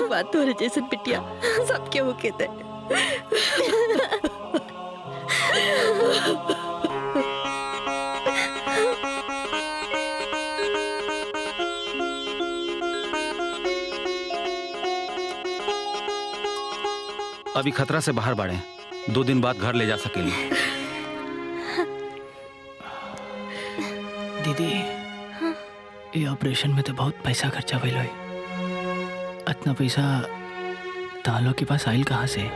बात तो जैसे बिटिया सब क्या वो कहते हैं। अभी खतरा से बाहर बाड़े, 2 दिन बाद घर ले जा सकेली। दीदी, ये ऑपरेशन में तो बहुत पैसा खर्चा भइल होई। इतना पैसा तालो के पास आइल कहाँ से?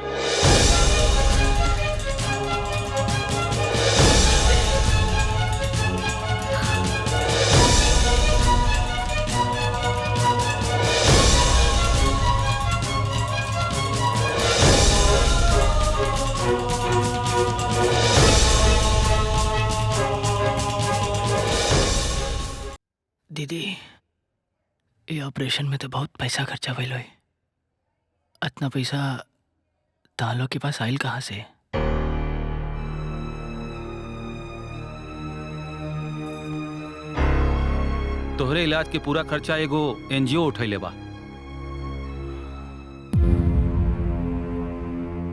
दीदी, ये ऑपरेशन में तो बहुत पैसा खर्चा भइल होई। इतना पैसा तालो के पास आइल कहाँ से? तोहरे इलाज के पूरा खर्चा एगो एनजीओ उठैले बा।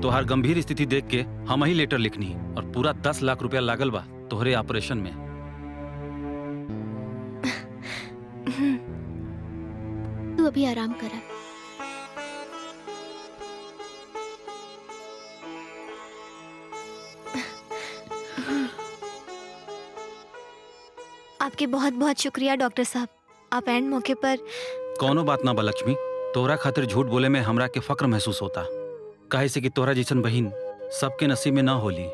तोहार गंभीर स्थिति देख के हम ही लेटर लिखनी और पूरा 10 लाख रुपया लागल बा तोहरे ऑपरेशन में। तू अभी आराम कर। आपके बहुत बहुत शुक्रिया डॉक्टर साहब, आप एंड मौके पर। कौनो बात ना बा लक्ष्मी, तोहरा खातिर झूठ बोले में हमरा के फक्र महसूस होता, काहे से कि तोहरा जैसन बहिन सबके नसीब में ना होली।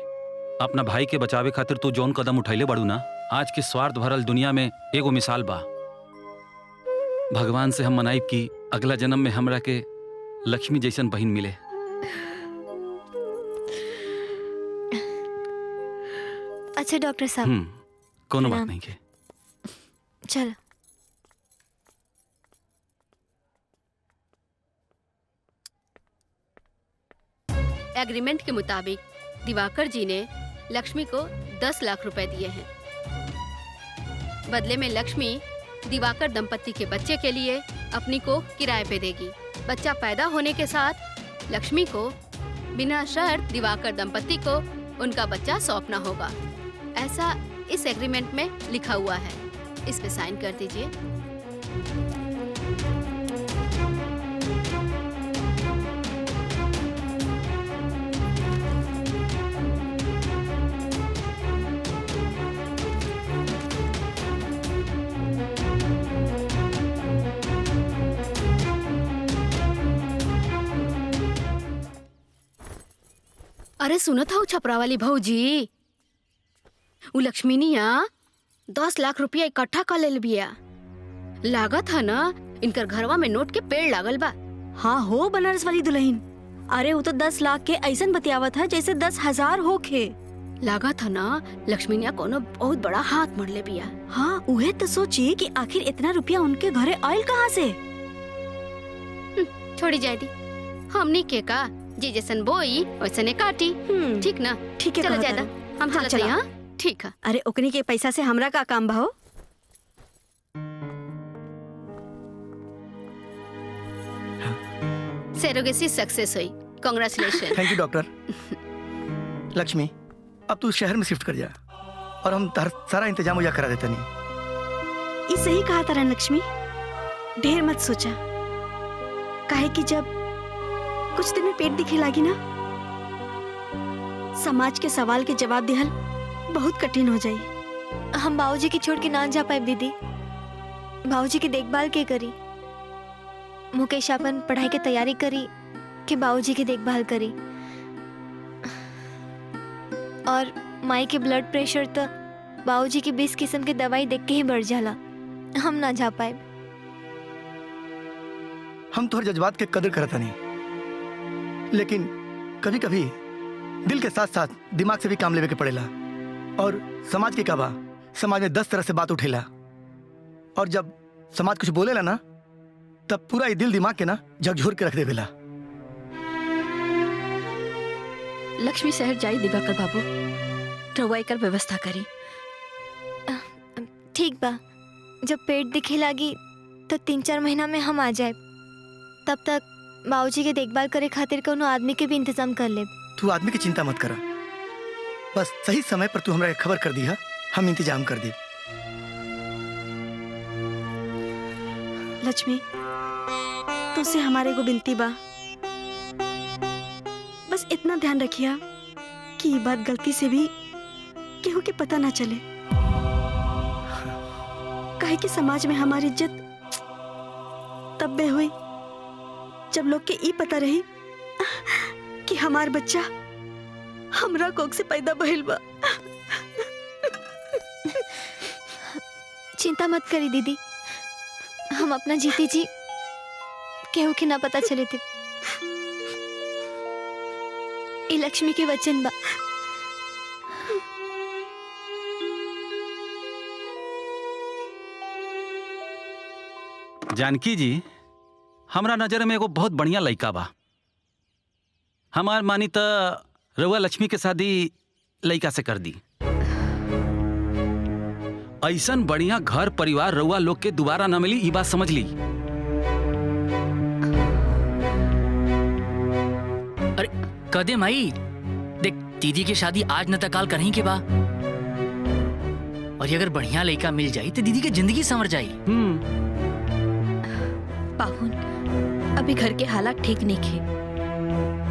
अपना भाई के बचावे खातिर तू जौन कदम उठैले बाड़ू ना, आज के स्वार्थ भरल दुनिया में एगो मिसाल बा। भगवान से हम मनाइब कि अगला जन्म में हमरा के लक्ष्मी जैसन बहन मिले। अच्छा डॉक्टर साहब, कोनो बात प्रणाम। नहीं के। चलो। एग्रीमेंट के मुताबिक दिवाकर जी ने लक्ष्मी को 10 लाख रुपए दिए हैं। बदले में लक्ष्मी दिवाकर दंपत्ति के बच्चे के लिए अपनी को किराए पे देगी। बच्चा पैदा होने के साथ लक्ष्मी को बिना शर्त दिवाकर दंपत्ति को उनका बच्चा सौंपना होगा। ऐसा इस एग्रीमेंट में लिखा हुआ है। इस पे साइन कर दीजिए। अरे सुनो था छपरा वाली भौजी, वो लक्ष्मीनिया 10 लाख रुपया इकट्ठा कर ले बिया। लागत है ना इनकर घरवा में नोट के पेड़ लागल बा। हाँ हो बनारस वाली दुल्हन। अरे वो तो 10 लाख के ऐसन बतियावत है जैसे 10,000 होखे। लागत है ना लक्ष्मीनिया कोनो बहुत बड़ा हाथ मर ले बिया। हाँ उहे तो सोची कि आखिर इतना रुपया उनके घरे आयल कहाँ से। छोड़ी जाए दी, हमनी के का जी जैसन बोई वैसने काटी। ठीक ना? ठीक है, चलो कहत जायदा हूँ। हम हाँ, चलत चलो। हैं। हाँ ठीक है। अरे ओकनी के पैसा से हमरा का काम भाव। सेरोगेसी सक्सेस हुई। Congratulation. Thank you doctor. Lakshmi, अब तू शहर में शिफ्ट कर जा और हम सारा इंतजाम मुझे करा देते नहीं। ये सही कहा तारा लक्ष्मी, ढेर मत सोचा। काहे कि जब कुछ दिन में पेट दिखे लागी ना, समाज के सवाल के जवाब दिहल बहुत कठिन हो जाई। हम बाबूजी की छोड़ के ना जा पाए दीदी। बाबूजी की देखभाल के करी? मुकेश अपन पढ़ाई की तैयारी करी कि बाबूजी की देखभाल करी? और माई के ब्लड प्रेशर तो बाबूजी की 20 किस्म की दवाई देख के ही बढ़ जाला। हम ना जा पाए। हम तोहर जज्बात के कदर करता नहीं, लेकिन कभी कभी दिल के साथ साथ दिमाग से भी काम लेवे के पड़ेला। और समाज के काबा, समाज में 10 तरह से बात उठेला, और जब समाज कुछ बोलेला ना तब पूरा ये दिल दिमाग के ना झकझोर के रख देवेला। लक्ष्मी शहर जाई दिवाकर बाबू, रउआ एकर व्यवस्था करी। ठीक बा, जब पेट दिखे लागी तो 3-4 महीना में हम आ जाए। तब तक बाबूजी के देखभाल करे खातिर कोनो आदमी के भी इंतजाम कर ले। तू आदमी की चिंता मत करा, बस सही समय पर तू हमरा के खबर कर दिया, हम इंतजाम कर दे। लक्ष्मी, तुझसे हमारे को बिनती बा, बस इतना ध्यान रखिया कि ये बात गलती से भी केहू के पता ना चले। काहे कि समाज में हमारी इज्जत तब बे हुई जब लोग के ई पता रही कि हमार बच्चा हमरा कोख से पैदा भइल बा। चिंता मत करी दीदी, हम अपना जीती जी केहू के ना पता चले थे। ये लक्ष्मी के वचन बा। जानकी जी, हमरा नजर में एगो बहुत बढ़िया लड़का बा। हमार मानी त रउआ लक्ष्मी के शादी लड़का से कर दी। ऐसन बढ़िया घर परिवार रउआ लोग के दोबारा न मिली, ई बात समझ ली। अरे कदे माई, देख दीदी की शादी आज न तकाल करही के बा, और ये अगर बढ़िया लड़का मिल जाई तो दीदी की जिंदगी संवर जाई। पाहुन, अभी घर के हालात ठीक नहीं खे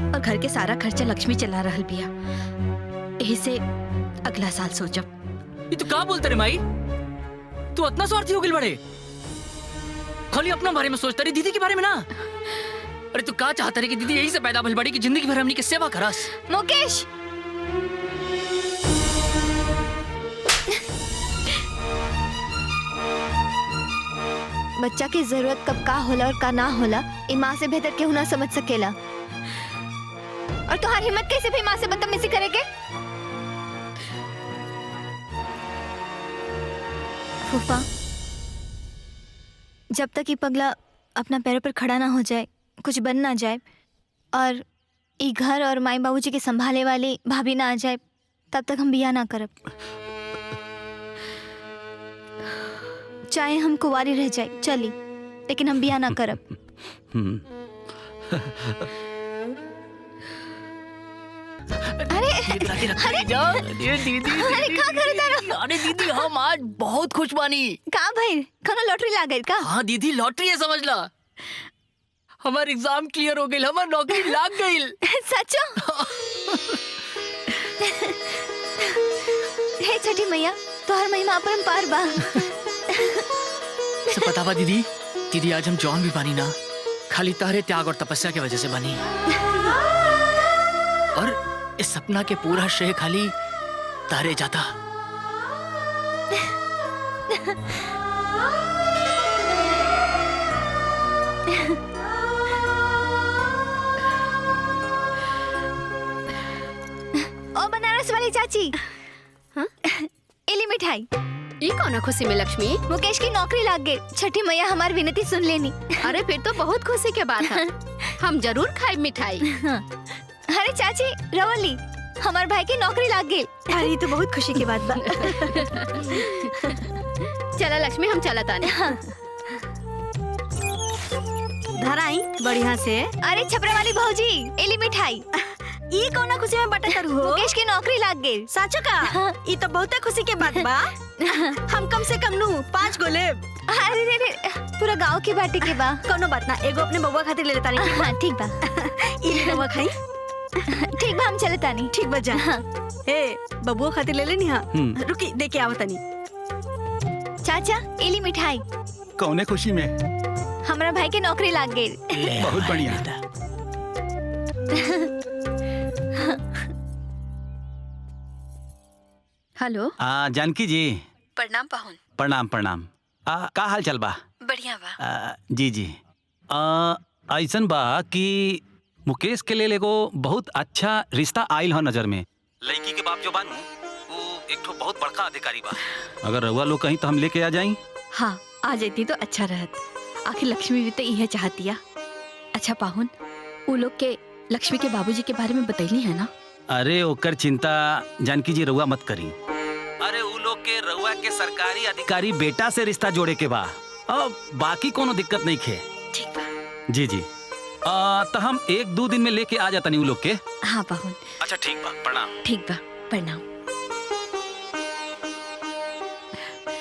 और घर के सारा खर्चा लक्ष्मी चला रहल बिया। यही से अगला साल सोचब। ये तू का बोलते रे माई? तू इतना स्वार्थी हो गई बड़े, खाली अपना बारे में सोचता रही, दीदी के बारे में ना। अरे तू का चाहता रही कि दीदी यही से पैदा भइल बड़ी कि जिंदगी भर हमनी के सेवा करस? मुकेश, बच्चा की जरूरत कब का होला और का ना होला ई माँ से बेहतर केहू ना समझ सकेला। और तुम्हारी हिम्मत कैसे भी माँ से बदतमीजी करे के? फूफा, जब तक ये पगला अपना पैरों पर खड़ा ना हो जाए, कुछ बन ना जाए और ये घर और माई बाबूजी के संभाले वाली भाभी ना आ जाए, तब तक हम बिया ना करब। चाहे हम कुंवारी रह जाए चली, लेकिन हम बिया ना करब। अरे अरे अरे का करे तारा? अरे दीदी हम आज बहुत खुश बानी। का भाई खाना लॉटरी लाग गई का? हाँ दीदी लॉटरी है समझ ला। हमार एग्जाम क्लियर हो गई, हमार नौकरी लाग गई। सचो? हे छठी मैया, तोहर महिमा अपरंपार बा। से पता बा दीदी, दीदी आज हम जौन भी बानी ना, खाली तारे त्याग और तपस्या की वजह से बनी। और इस सपना के पूरा श्रेय खाली तारे जाता। ओ बनारस वाली चाची, हाँ? इली मिठाई। ये कौन खुशी में लक्ष्मी? मुकेश की नौकरी लाग गई। छठी मैया हमारी विनती सुन लेनी। अरे फिर तो बहुत खुशी के बात है। हम जरूर खाए मिठाई। अरे चाची रवली, हमारे भाई की नौकरी लाग गई। अरे ये तो बहुत खुशी की बात बा। चला लक्ष्मी हम चला ताने। धराई बढ़िया से। अरे छपरा वाली भौजी, इली मिठाई। ई कौना खुशी में बटा करू हो? मुकेश की नौकरी लाग गई। साचो का? ई तो बहुत खुशी के बात बा। हम कम से कम नू 5 गो लेब। अरे रे रे, पूरा गांव की बाटी के बा। कोनो बात ना, एगो अपने बउवा खातिर ले लेता नहीं। हाँ ठीक बा। ई ले बउवा खाई। ठीक बा, हम चले तानी। ठीक बा जा। हाँ। ए बबुआ खातिर ले लेनी। हाँ रुकी दे के आवतनी। चाचा इली मिठाई। कौने खुशी में? हमारा भाई की नौकरी लाग गई। बहुत बढ़िया। हेलो जानकी जी। प्रणाम पाहुन। प्रणाम प्रणाम। का हाल चल बा? बढ़िया बा। जी जी। ऐसन बा कि मुकेश के लिए एगो बहुत अच्छा रिश्ता आइल हो नजर में। लड़की के बाप जो बानू वो एक ठो बहुत बड़का अधिकारी बा। अगर रउआ लोग कहीं तो हम लेके आ जाई। हाँ आ जाती तो अच्छा रहत। आखिर लक्ष्मी भी तो यह चाहतिया। अच्छा पाहुन, वो लोग के लक्ष्मी के बाबूजी के बारे में बतैली है ना? अरे ओकर चिंता जानकी जी रउआ मत करी। अरे वो लोग के रउआ के सरकारी अधिकारी बेटा से रिश्ता जोड़े के बा। बाकी कोनो दिक्कत नहीं खे। ठीक बा। जी जी। तो हम 1-2 दिन में लेके आ जाता नहीं वो लोग के। हाँ पाहुन। अच्छा ठीक बा, प्रणाम। ठीक बा, प्रणाम।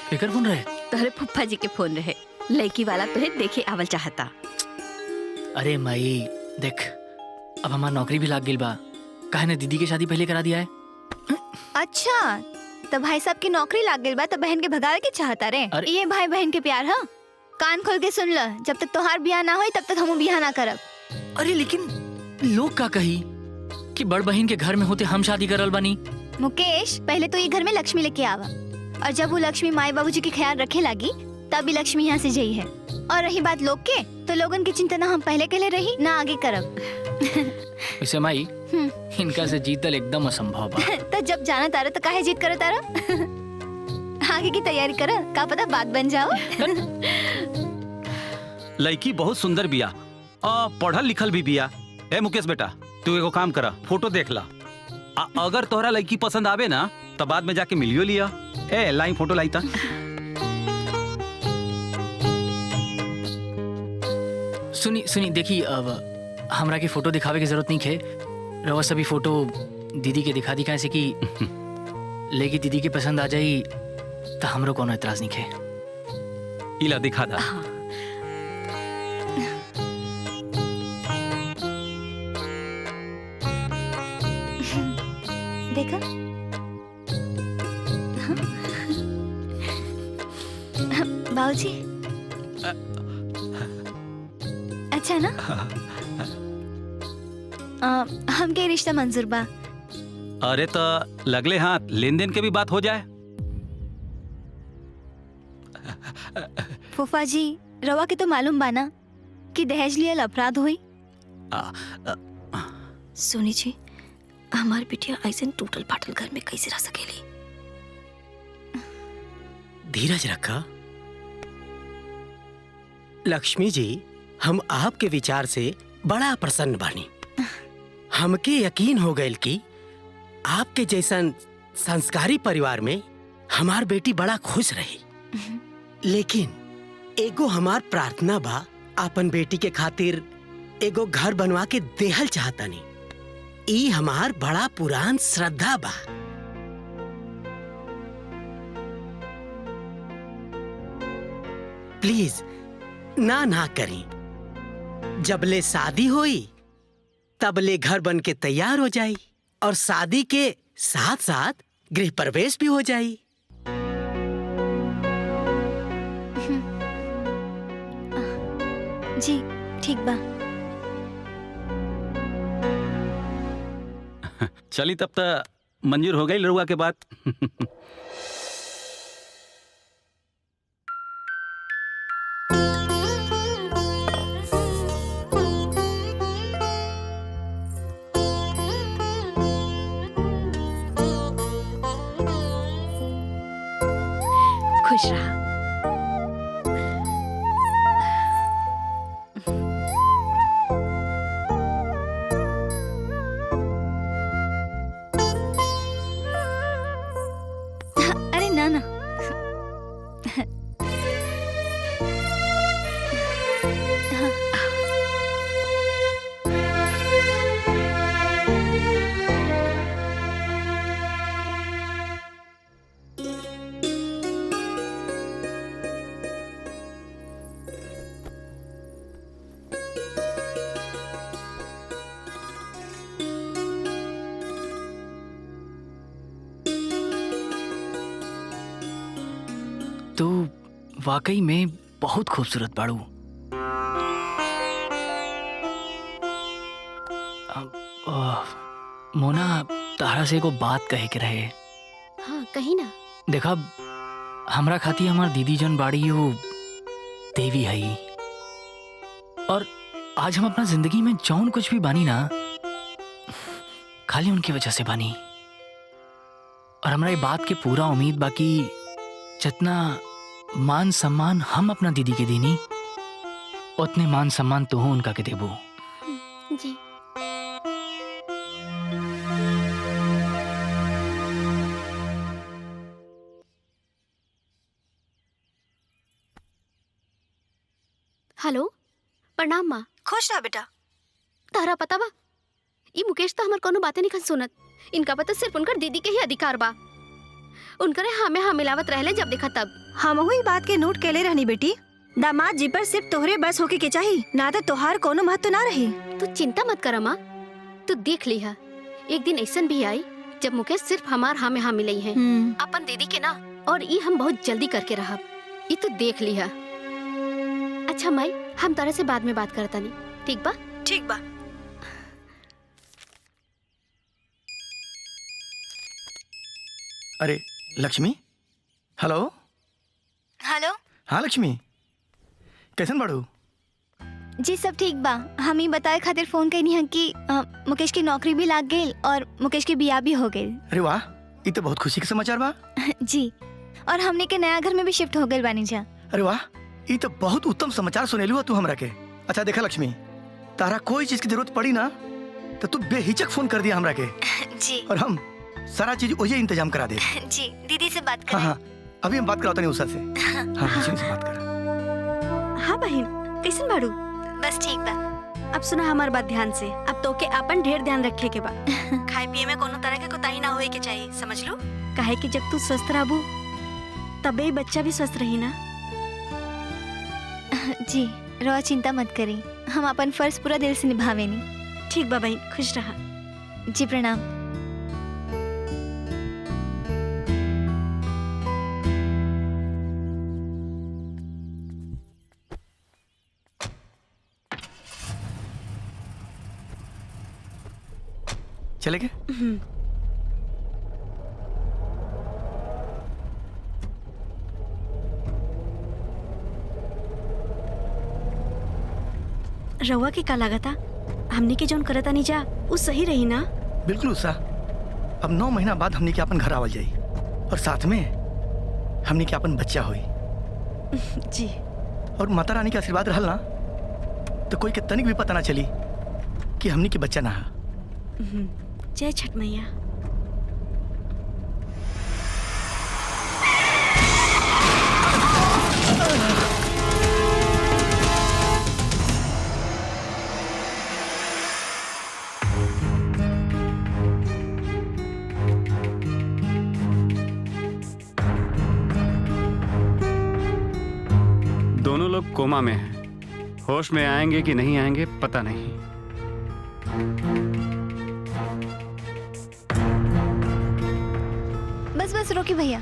केकर फोन रहे? तोहरे फुफ्फा जी के फोन रहे। लड़की वाला तुहे देखे आवल चाहता। अरे माई देख, अब हमार नौकरी भी लाग गई बा। काहे ने दीदी की शादी पहले करा दिया है। अच्छा तो भाई साहब की नौकरी लाग गई बा, तो बहन के भगावे के चाहता रे? ये भाई बहन के प्यार। हाँ कान खोल के सुन ल, जब तक तोहार बियाह ना होई तब तक हम बियाह ना करब। अरे लेकिन लोग का कही कि बड़ बहन के घर में होते हम शादी करल बानी। मुकेश पहले तो ये घर में लक्ष्मी लेके आवा, और जब वो लक्ष्मी माई बाबूजी के ख्याल रखे लगी तभी लक्ष्मी यहाँ से जाई है। और रही बात लोग के, तो लोगन की चिंता ना हम पहले के लिए रही ना आगे करब। वैसे माई इनका से जीतल एकदम असंभव बा। तो जब जाना तारा तो काहे जीत करो तारा? आगे की तैयारी करा, का पता बात बन जाओ। लड़की बहुत सुंदर बिया, पढ़ल लिखल भी बिया। ए मुकेश बेटा, तू एगो काम करा, फोटो देख ला। अगर तोहरा लड़की पसंद आवे ना तो बाद में जाके मिलियो लिया। ए लाई फोटो लाई ता। सुनी देखी, अब हमरा के फोटो दिखावे की जरूरत नहीं है। रवा सभी फोटो दीदी के दिखा दी कैसे कि लेकिन दीदी के पसंद आ जाई तो हमरो कोनो एतराज नहीं है। इला दिखा दा। देखा बाबूजी अच्छा ना? हमके रिश्ता मंजूर बा। अरे तो लगले हाथ लेन देन के भी बात हो जाए। फूफा जी रवा के तो मालूम बाना कि दहेज लियल अपराध हुई। सोनी जी, हमार बिटिया ऐसे टूटल फाटल घर में कैसे रह सकेली? धीरज रखा। लक्ष्मी जी, हम आपके विचार से बड़ा प्रसन्न बानी। हमके यकीन हो गयल कि आपके जैसन संस्कारी परिवार में हमार बेटी बड़ा खुश रही। लेकिन एगो हमार प्रार्थना बा, आपन बेटी के खातिर एगो घर बनवा के देहल चाहतानी। ई हमार बड़ा पुरान श्रद्धा बा। प्लीज ना करी। जबले शादी होई तबले घर बन के तैयार हो जाई और शादी के साथ साथ गृह प्रवेश भी हो जाई। जी ठीक बा। चली तब तक मंजूर हो गई लड़ुआ के बात। खुश रहा। अरे ना ना। तो वाकई में बहुत खूबसूरत बाड़ू। मोना, तारा से को बात कहे के रहे। हाँ कहीं ना। देखा, हमरा खाती हमार दीदी जन बाड़ी वो देवी है। और आज हम अपना जिंदगी में जौन कुछ भी बानी ना, खाली उनकी वजह से बानी। और हमरा ये बात के पूरा उम्मीद बाकी जितना मान सम्मान हम अपना दीदी के देनी, उतने मान सम्मान तो हो उनका के देबो। जी। हेलो, प्रणाम माँ। खुश रहा बेटा। तारा पता बा, ई मुकेश तो हमार कोनो बातें नहीं सुनत। इनका पता सिर्फ उनकर दीदी के ही अधिकार बा। उनकरे हमें हाँ मिलावत रहले जब देखा तब। हम हुई बात के नोट कैले रहनी बेटी। दामाद जी पर सिर्फ तोहरे बस होके के चाहिए, ना तो तोहार कोनो महत्व ना रही। तू चिंता मत कर माँ, तू देख लिहा। एक दिन ऐसन भी आई जब मुकेश सिर्फ हमार हाँ में हाँ मिलई है अपन दीदी के ना, और ई हम बहुत जल्दी करके रहब। ई तू देख लिहा। अच्छा माई, हम तारा से बाद में बात करता नहीं, ठीक बा? ठीक बा। अरे लक्ष्मी, हेलो। हेलो। हाँ लक्ष्मी, कैसन बाड़ू? जी सब ठीक बा। हम ही बताए खातिर फोन कईनी है कि मुकेश की नौकरी भी लाग गई और मुकेश की बियाह भी हो गई। अरे वाह, ये तो बहुत खुशी के समाचार बा। जी, और हमने के नया घर में भी शिफ्ट हो गए बानी जा। अरे वाह, ये तो बहुत उत्तम समाचार सुनेलू तू हमरा के। अच्छा देखा लक्ष्मी, तारा कोई चीज की जरूरत पड़ी ना तो तू बेहिचक फोन कर दिया हमरा के। जी। और हम सारा चीज वही इंतजाम करा दे। जी, दीदी से बात करें। हाँ, अभी हम बात कराते नहीं उषा से। हाँ, लक्ष्मी से बात करा। हाँ बहन, कैसन बाड़ू? बस ठीक बा। अब सुना हमार बात ध्यान से। अब तो के अपन ढेर ध्यान रखे के बा। खाए पिए में कोनो तरह के कोताही ना होए के चाहिए, समझ लो। काहे कि जब तू स्वस्थ रहबू तबे बच्चा भी स्वस्थ रही ना। जी, रवा चिंता मत करी, हम अपन फर्ज पूरा दिल से निभावेनी। ठीक बा बहन, खुश रहा। जी प्रणाम। चले गए? रउआ के का लागता हमनी के जौन करता नहीं जा वो सही रही ना? बिल्कुल उषा, अब 9 महीना बाद हमनी के अपन घर आवल जाई और साथ में हमनी के अपन बच्चा होई। जी। और माता रानी के आशीर्वाद रहल ना तो कोई के तनिक भी पता ना चली कि हमनी के बच्चा ना है। जय छठ मैया। दोनों लोग कोमा में हैं। होश में आएंगे कि नहीं आएंगे पता नहीं। बस बस रोकी भैया।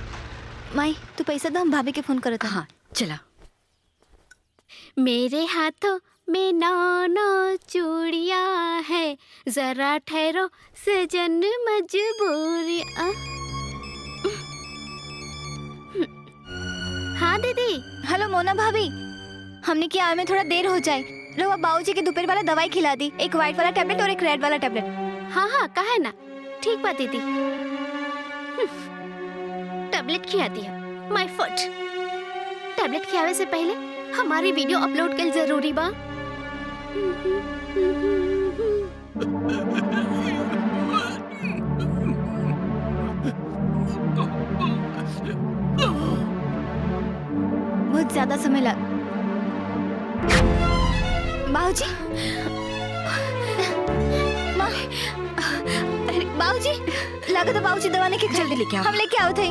माई तू पैसा दो, हम भाभी के फोन करत। हाँ चला। मेरे हाथों में 9 चूड़िया है, जरा ठहरो सजन मजबूरी। हाँ दीदी। हेलो मोना भाभी, हमने की आए में थोड़ा देर हो जाए। रहुआ बाबूजी के दोपहर वाला दवाई खिला दी, एक व्हाइट वाला टैबलेट और एक रेड वाला टैबलेट। हाँ हाँ कहा है ना, ठीक बात दीदी। टैबलेट खिला दिया। माय फुट। टैबलेट खिलावे से पहले हमारी वीडियो अपलोड कर जरूरी बा। बहुत ज्यादा समय लग। बाबूजी, बाबूजी लगा तो बाबूजी दवा लेके जल्दी लेके आओ। हम लेके आओ थे।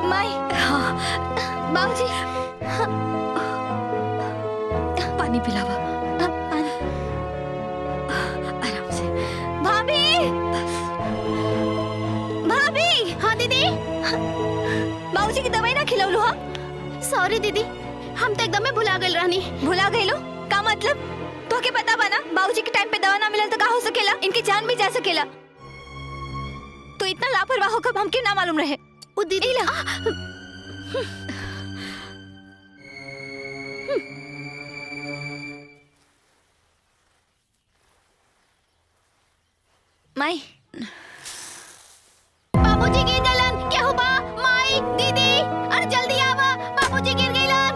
माई, बाबूजी पानी पिलावा। पानी। आराम से। भाभी, भाभी। हाँ दीदी। बाबूजी की दवाई ना खिलाऊलू। हाँ सॉरी दीदी, हम तो एकदम भुला गए रहनी। भुला गए लो का मतलब? तो के पता बना बाबूजी के टाइम पे दवा ना मिलल तो का हो सकेला? इनकी जान भी जा सकेला। तो इतना लापरवाह होकर हम क्यों ना मालूम रहे? वो दीदी माई, बाबूजी गिर गइलन। क्या हुआ? माई, दीदी, अरे जल्दी आवा। बाबूजी गिर गइलन।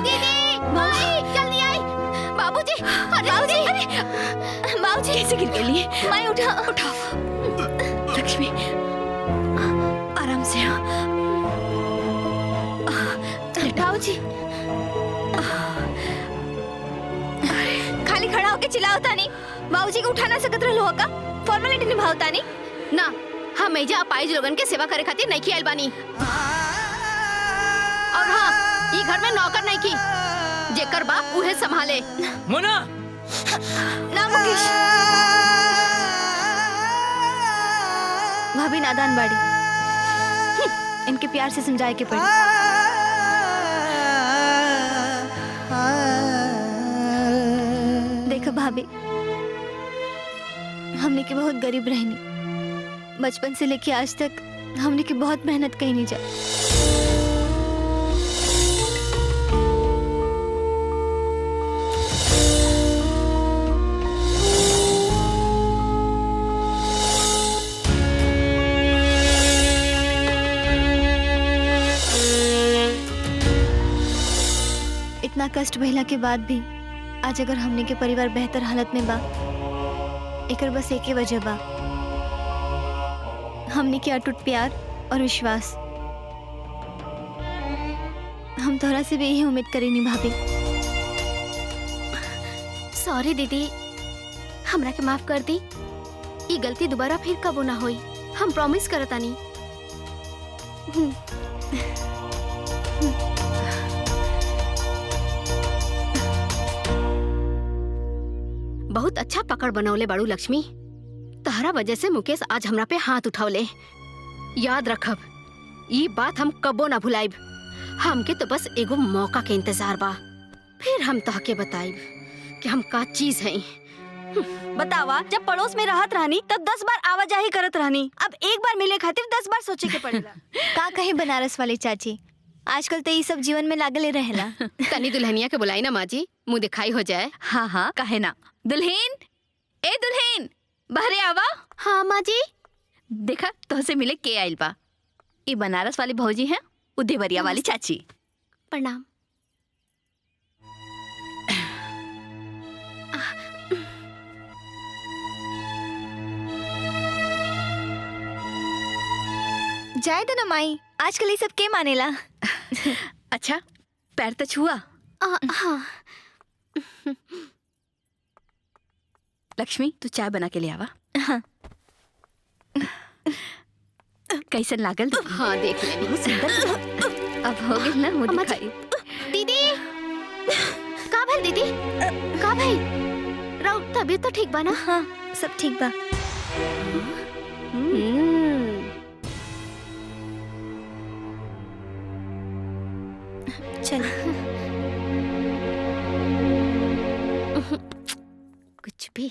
दीदी, माई, जल्दी आई। बाबूजी, अरे बाबूजी, बाबूजी कैसे गिर गई? माई उठा, उठा। लक्ष्मी आराम से। बाबूजी खाली खड़ा होके चिल्लाओ नहीं? बाबूजी को उठा ना सकत रहलो का? फॉर्मेलिटी निभावता नहीं ना। हम एजा अपाइज लोगन के सेवा करे खातिर नहीं आइल बानी। और हाँ, ई घर में नौकर नहीं की, जेकर बाप उहे संभाले। मोना ना मुकेश। भाभी नादान बाड़ी, इनके प्यार से समझाए के पड़ी। देखो भाभी, हमने के बहुत गरीब रहनी। बचपन से लेके आज तक हमने की बहुत मेहनत कहीं नहीं जा। इतना कष्ट भइला के बाद भी आज अगर हमने के परिवार बेहतर हालत में बा, एकर बस एक ही वजह बा, हमने के अटूट प्यार और विश्वास। हम तोहरा से भी यही उम्मीद करेनी भाभी। सॉरी दीदी, हमरा के माफ कर दी। ये गलती दोबारा फिर कबो ना होई, हम प्रॉमिस करतानी। बहुत अच्छा पकड़ बनौले बाड़ू लक्ष्मी। तहरा वजह से मुकेश आज हमरा पे हाथ उठावले। याद रखब, ये बात हम कबो ना भुलाइब। हमके तो बस एगो मौका के इंतजार बा, फिर हम तहके बताइब कि हम का चीज हैं। बतावा, जब पड़ोस में रहत रहनी तब 10 बार आवाजाही करत रहनी, अब एक बार मिले खातिर 10 बार सोचे के पड़ेला। का कहे बनारस वाली चाची, आजकल तो ये सब जीवन में लागले रहेला। तनी दुल्हनिया के बुलाई ना माँ जी, मुँह दिखाई हो जाए। हाँ हाँ कहे ना। दुल्हन, ए दुल्हन, बहरे आवा। हाँ माँ जी। देखा तोहसे मिले के आइल बा। ये बनारस वाली भौजी हैं, उ देवरिया वाली चाची। प्रणाम। जाए तो ना माई, आजकल ये सब के मानेला। अच्छा पैर तो छुआ। हाँ। लक्ष्मी तू चाय बना के ले आवा। हाँ। कैसन लागल? हाँ देख ले। बहुत सुंदर। अब हो गई ना मुझे दिखाई। दीदी का भाई? दीदी का भाई? राव तबीयत तो ठीक बा ना? हाँ सब ठीक बा। चल कुछ भी।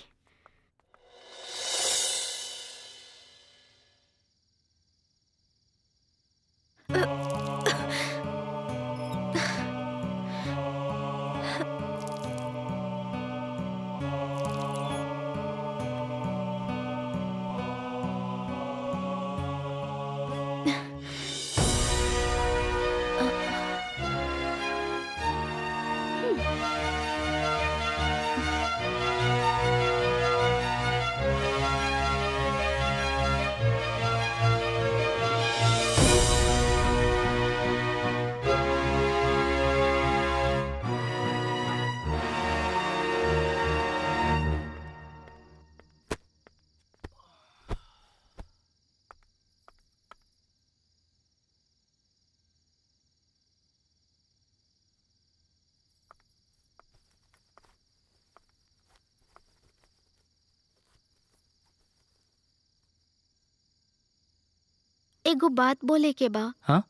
एगो बात बोले के बा। हाँ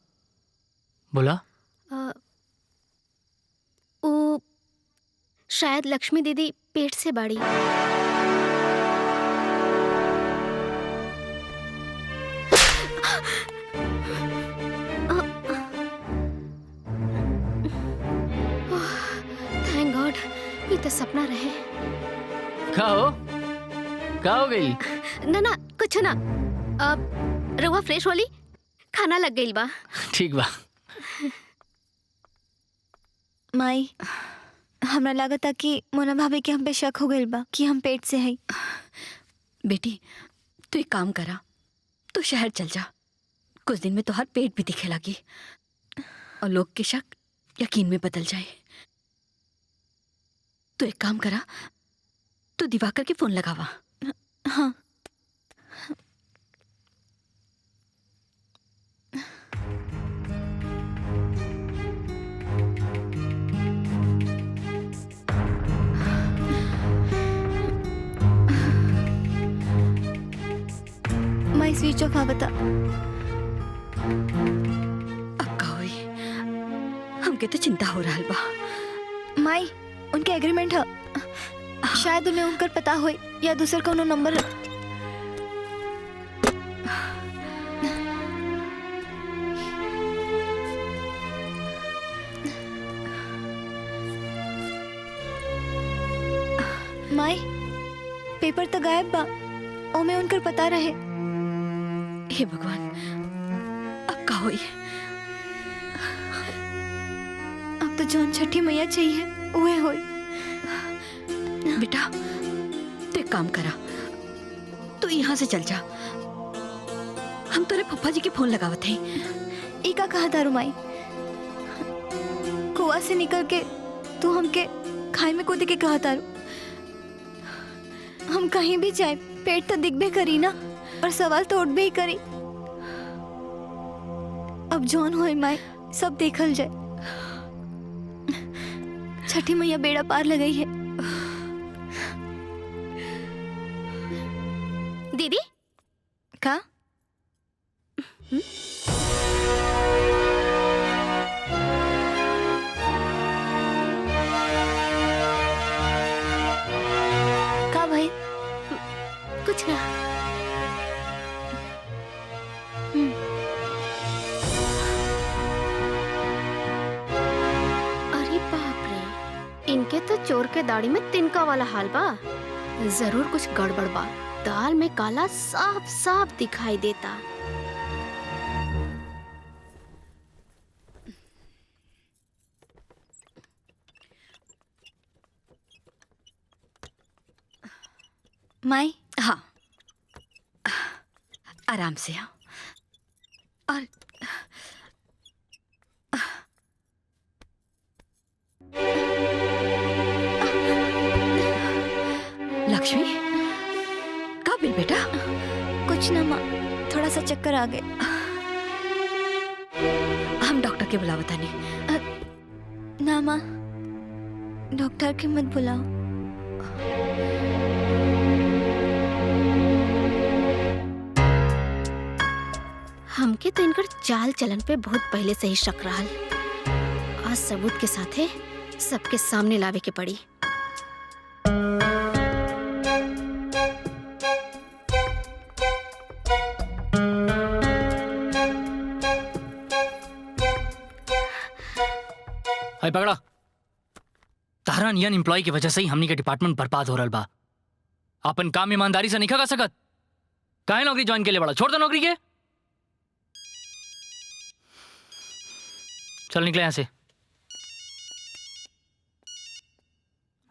बोला। वो शायद लक्ष्मी दीदी पेट से बाड़ी। थैंक गॉड, ये तो सपना रहे। का हो गई? ना कुछ ना। अब रउआ फ्रेश वाली खाना लग गई बा। ठीक बा। माई हमरा लागता कि मोना भाभी के हम पे शक हो गइल बा कि हम पेट से हई। बेटी तू एक काम करा, तू शहर चल जा, कुछ दिन में तो हर पेट भी दिखे लगी और लोग के शक यकीन में बदल जाए। तू एक काम करा, तू दिवाकर के फोन लगावा। हाँ माई स्विच ऑफ आवता। अब का होई? हमके तो चिंता हो रहा बा। माई उनके एग्रीमेंट है, शायद उन्हें उनकर पता होई या दूसर कोनो नंबर। माई पेपर तो गायब बा, ओमे उनकर पता रहे। हे भगवान, अब का होई? अब तो जौन छठी मैया चाहिए उहे होई। बेटा तू एक काम करा, तू यहाँ से चल जा, हम तेरे पप्पा जी के फोन लगावत हैं। ई का कहा दारू माई? कुआ से निकल के तू हमके खाई में कूद के कहा तारू। हम कहीं भी जाए पेट तो दिखबे करी ना, और सवाल तो उठबे ही करी। अब जौन होए माई सब देखल जाए। छठी मैया बेड़ा पार लगई है। दीदी का का भाई? कुछ ना। चोर के दाढ़ी में तिनका वाला हाल बा। जरूर कुछ गड़बड़ बा। दाल में काला साफ साफ दिखाई देता। माई, हाँ, आराम से आओ। और लक्ष्मी, का बिल बेटा? कुछ ना माँ, थोड़ा सा चक्कर आ गए। हम डॉक्टर के बुलावता नहीं। ना माँ, डॉक्टर के मत बुलाओ। हमके तो इनकर चाल चलन पे बहुत पहले से ही शक रहल। आज सबूत के साथे सबके सामने लावे के पड़ी। हाय पकड़ा। तारा नियन एम्प्लॉय की वजह से ही हमनी के डिपार्टमेंट बर्बाद हो रहा बा। अपन काम ईमानदारी से नहीं कर सकत। काहे नौकरी ज्वाइन के लिए बड़ा? छोड़ दो नौकरी के। चल निकले यहाँ से।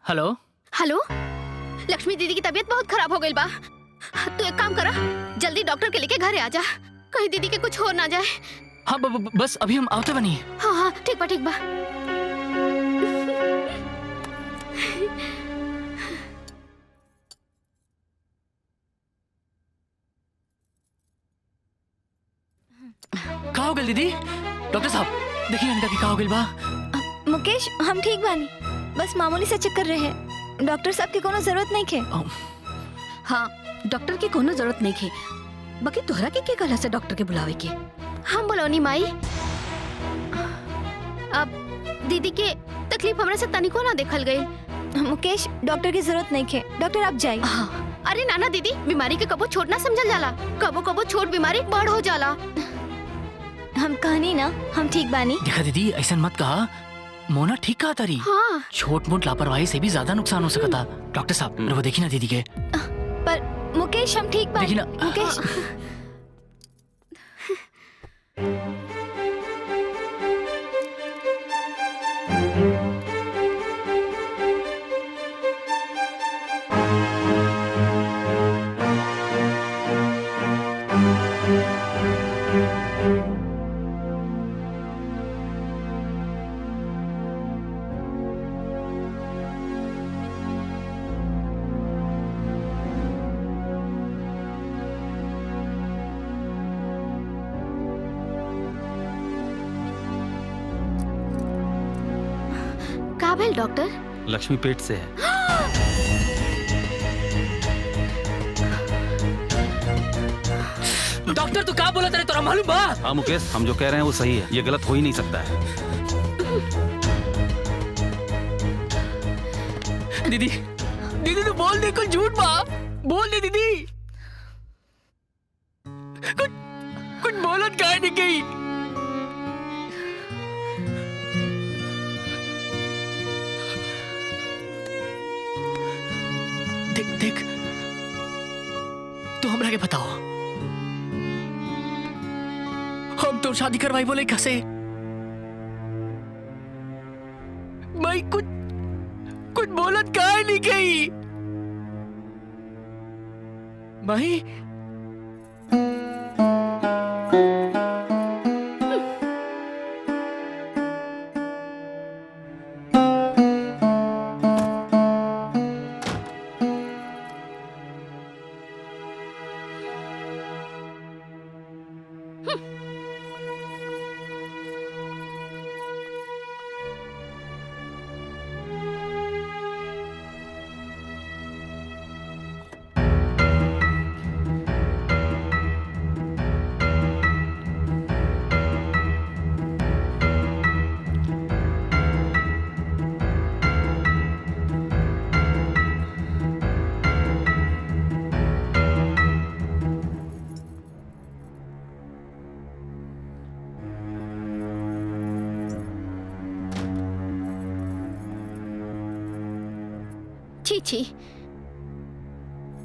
हेलो हेलो, लक्ष्मी दीदी की तबीयत बहुत खराब हो गई बा। तू एक काम करा, जल्दी डॉक्टर के लेके घरे आ जा। कहीं दीदी के कुछ हो ना जाए। हाँ बस अभी हम आवते बनी। हाँ हाँ ठीक बा ठीक बा। कहाँ हो गई दीदी? डॉक्टर साहब देखिए इनका की कहाँ हो गई बा। मुकेश, हम ठीक बानी, बस मामूली सा चक्कर रहे। डॉक्टर साहब की कोनो जरूरत नहीं खे। हाँ, डॉक्टर की कोनो जरूरत नहीं खे। बाकी तोहरा के कहला से डॉक्टर के बुलावे के? हम बोलौनी माई। अब दीदी के तकलीफ हमरा से तनिको ना देखल गई। मुकेश, डॉक्टर की जरूरत नहीं खे। डॉक्टर आप जाइए। हाँ। अरे नाना दीदी, बीमारी के कबो छोट ना समझल जाला। कबो कबो छोट बीमारी बड़ हो जाला। हम कहनी ना, हम ठीक बानी। देखा दीदी, ऐसा मत कहा। मोना ठीक कहा तारी। हाँ। छोट मोट लापरवाही से भी ज्यादा नुकसान हो सकता। डॉक्टर साहब वो देखी ना दीदी के। पर मुकेश, हम ठीक बानी। देखी ना। मुकेश। का भेल डॉक्टर? लक्ष्मी पेट से है। डॉक्टर तू क्या बोला तेरे? तोरा मालूम बा? हाँ मुकेश, हम जो कह रहे हैं वो सही है। ये गलत हो ही नहीं सकता है। दीदी दीदी तू बोल दे, कुछ झूठ बा। बोल दे दीदी। कुछ बोलत काहे नहीं गई? देख तू हमरा के बताओ, हम तो शादी करवाई बोले कैसे? भाई कुछ बोलत काहे नहीं गई? भाई छी छी,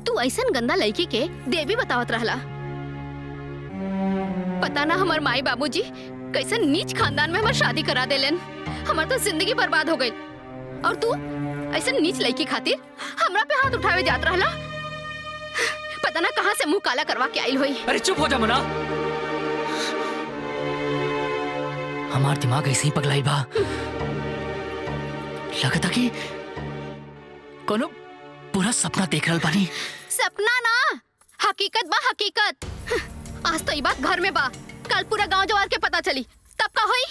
तू ऐसन गंदा लड़की के देवी बतावत रहला। पता ना हमार माई बाबूजी कैसन नीच खानदान में हमार शादी करा देलन। हमार तो जिंदगी बर्बाद हो गई। और तू ऐसन नीच लड़की खातिर हमरा पे हाथ उठावे जात रहला। पता ना कहाँ से मुंह काला करवा के आइल हुई। अरे चुप हो जा मुना, हमार दिमाग ऐसे ही पगलाई बा। लगता कि कोनो पूरा सपना देख रहल बानी। सपना ना, हकीकत बा हकीकत। आज तो ये बात घर में बा, कल पूरा गांव जवार के पता चली, तब का होई?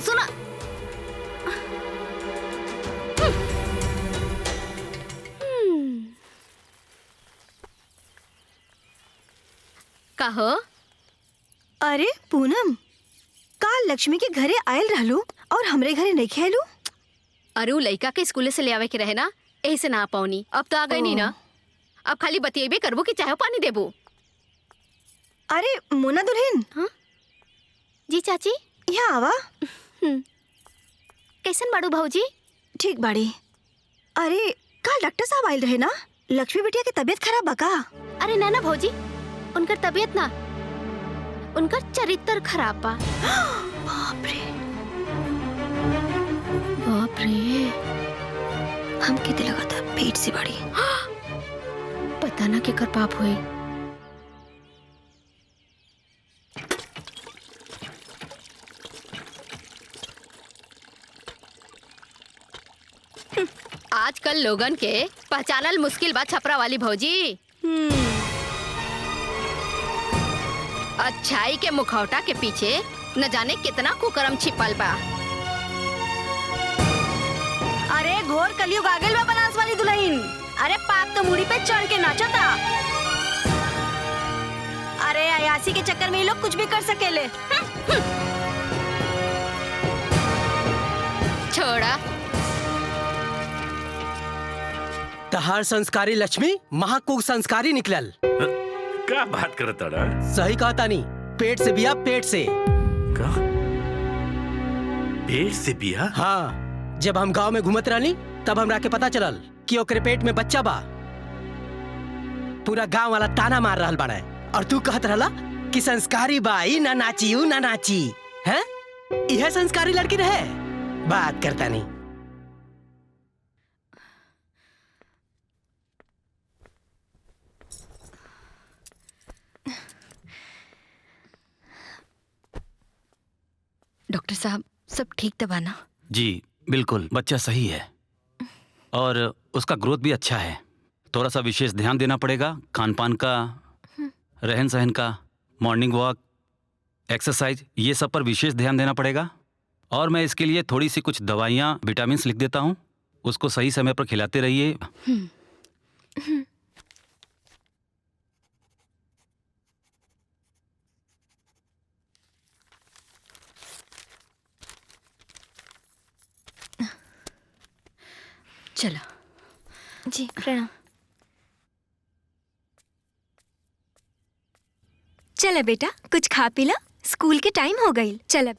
सुना, कहो। अरे पूनम, काल लक्ष्मी के घरे आयल रहलू और हमरे घरे नहीं खेलू। अरे वो लड़का के स्कूल से ले आवे के रहे ना, यही से ना पाऊनी। अब तो आ गई नहीं ना, अब खाली बतियेबे करबो कि चाहे पानी देबो। अरे मोना दुल्हन। हाँ जी चाची, यहाँ आवा। कैसन बाड़ू भाऊजी? ठीक बाड़ी। अरे काल डॉक्टर साहब आयल रहे ना, लक्ष्मी बिटिया की तबीयत खराब बा का? अरे ना ना भाऊजी, उनकर तबीयत ना, उनकर चरित्र खराब बा। बाप रे बाप रे, हम कितने लगा था पेट से बड़ी। पता ना केकर पाप हुई। आजकल लोगन के पहचानल मुश्किल बा छपरा वाली भौजी। अच्छाई के मुखौटा के पीछे न जाने कितना कुकर्म छिपल बा। अरे घोर कलयुग आ गइल बा बनास वाली दुल्हन। अरे पाप तो मुड़ी पे चढ़ के नाचता। अरे अयासी के चक्कर में ये लोग कुछ भी कर सकेले। छोड़ा। तहार संस्कारी लक्ष्मी महाकुग संस्कारी निकलल। क्या बात करता रहा? सही कहा तानी, पेट से बिया, पेट से। का? पेट से बिया? हाँ, जब हम गांव में घूमत रहनी तब हमरा के पता चलल कि ओकरे पेट में बच्चा बा। पूरा गांव वाला ताना मार रहल बाड़े और तू कहत रहला कि संस्कारी बाई ना नाची ना नाची। हैं? यह संस्कारी लड़की रहे? बात करता नहीं। डॉक्टर साहब, सब ठीक तो बा ना? जी बिल्कुल, बच्चा सही है और उसका ग्रोथ भी अच्छा है। थोड़ा सा विशेष ध्यान देना पड़ेगा, खान पान का, रहन सहन का, मॉर्निंग वॉक, एक्सरसाइज, ये सब पर विशेष ध्यान देना पड़ेगा। और मैं इसके लिए थोड़ी सी कुछ दवाइयाँ, विटामिन्स लिख देता हूँ, उसको सही समय पर खिलाते रहिए। चलो जी, प्रणाम। चल बेटा, कुछ खा पी ला, स्कूल के टाइम हो गई। चल।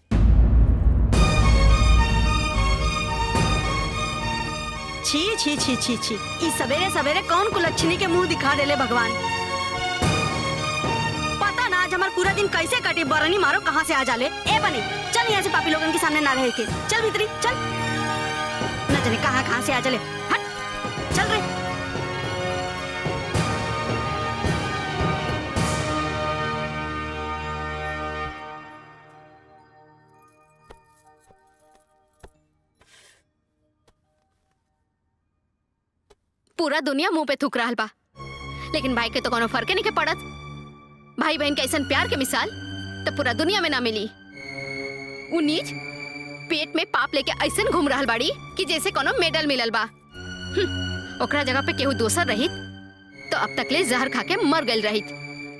छी छी छी छी छी, इस सवेरे सवेरे कौन कुलच्छनी के मुंह दिखा देले भगवान। पता ना आज हमार पूरा दिन कैसे कटे। बरनी मारो कहाँ से आ जाले। ए बनी, चल यहाँ से पापी लोगन के सामने ना रहे के। चल भीतरी चल, न जाने कहाँ से आ जाले। हट, चल रे। पूरा दुनिया मुंह पे थूक रहल बा, लेकिन भाई के तो कोनो फर्क नहीं के पड़त। भाई बहन के ऐसन प्यार के मिसाल तो पूरा दुनिया में ना मिली। उ नीच पेट में पाप लेके ऐसन घूम रहल बाड़ी कि जैसे कोनो मेडल मिलल बा। ओकरा जगह पे केहू दोसर रहित तो अब तक ले जहर खा के मर गइल रहित,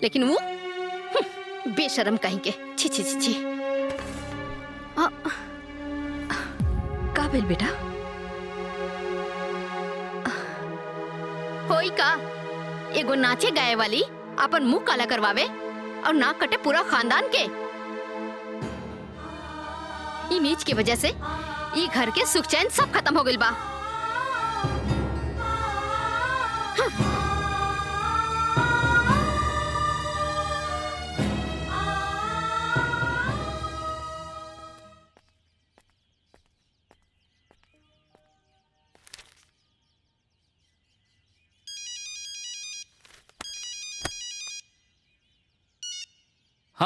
लेकिन वो बेशरम कहीं के। छी छी छी छी। का भेल बेटा? होई का, एगो नाचे गाए वाली अपन मुंह काला करवावे और नाक कटे पूरा खानदान के। ई नीच की वजह से ई घर के सुख चैन सब खत्म हो गइल बा। हाँ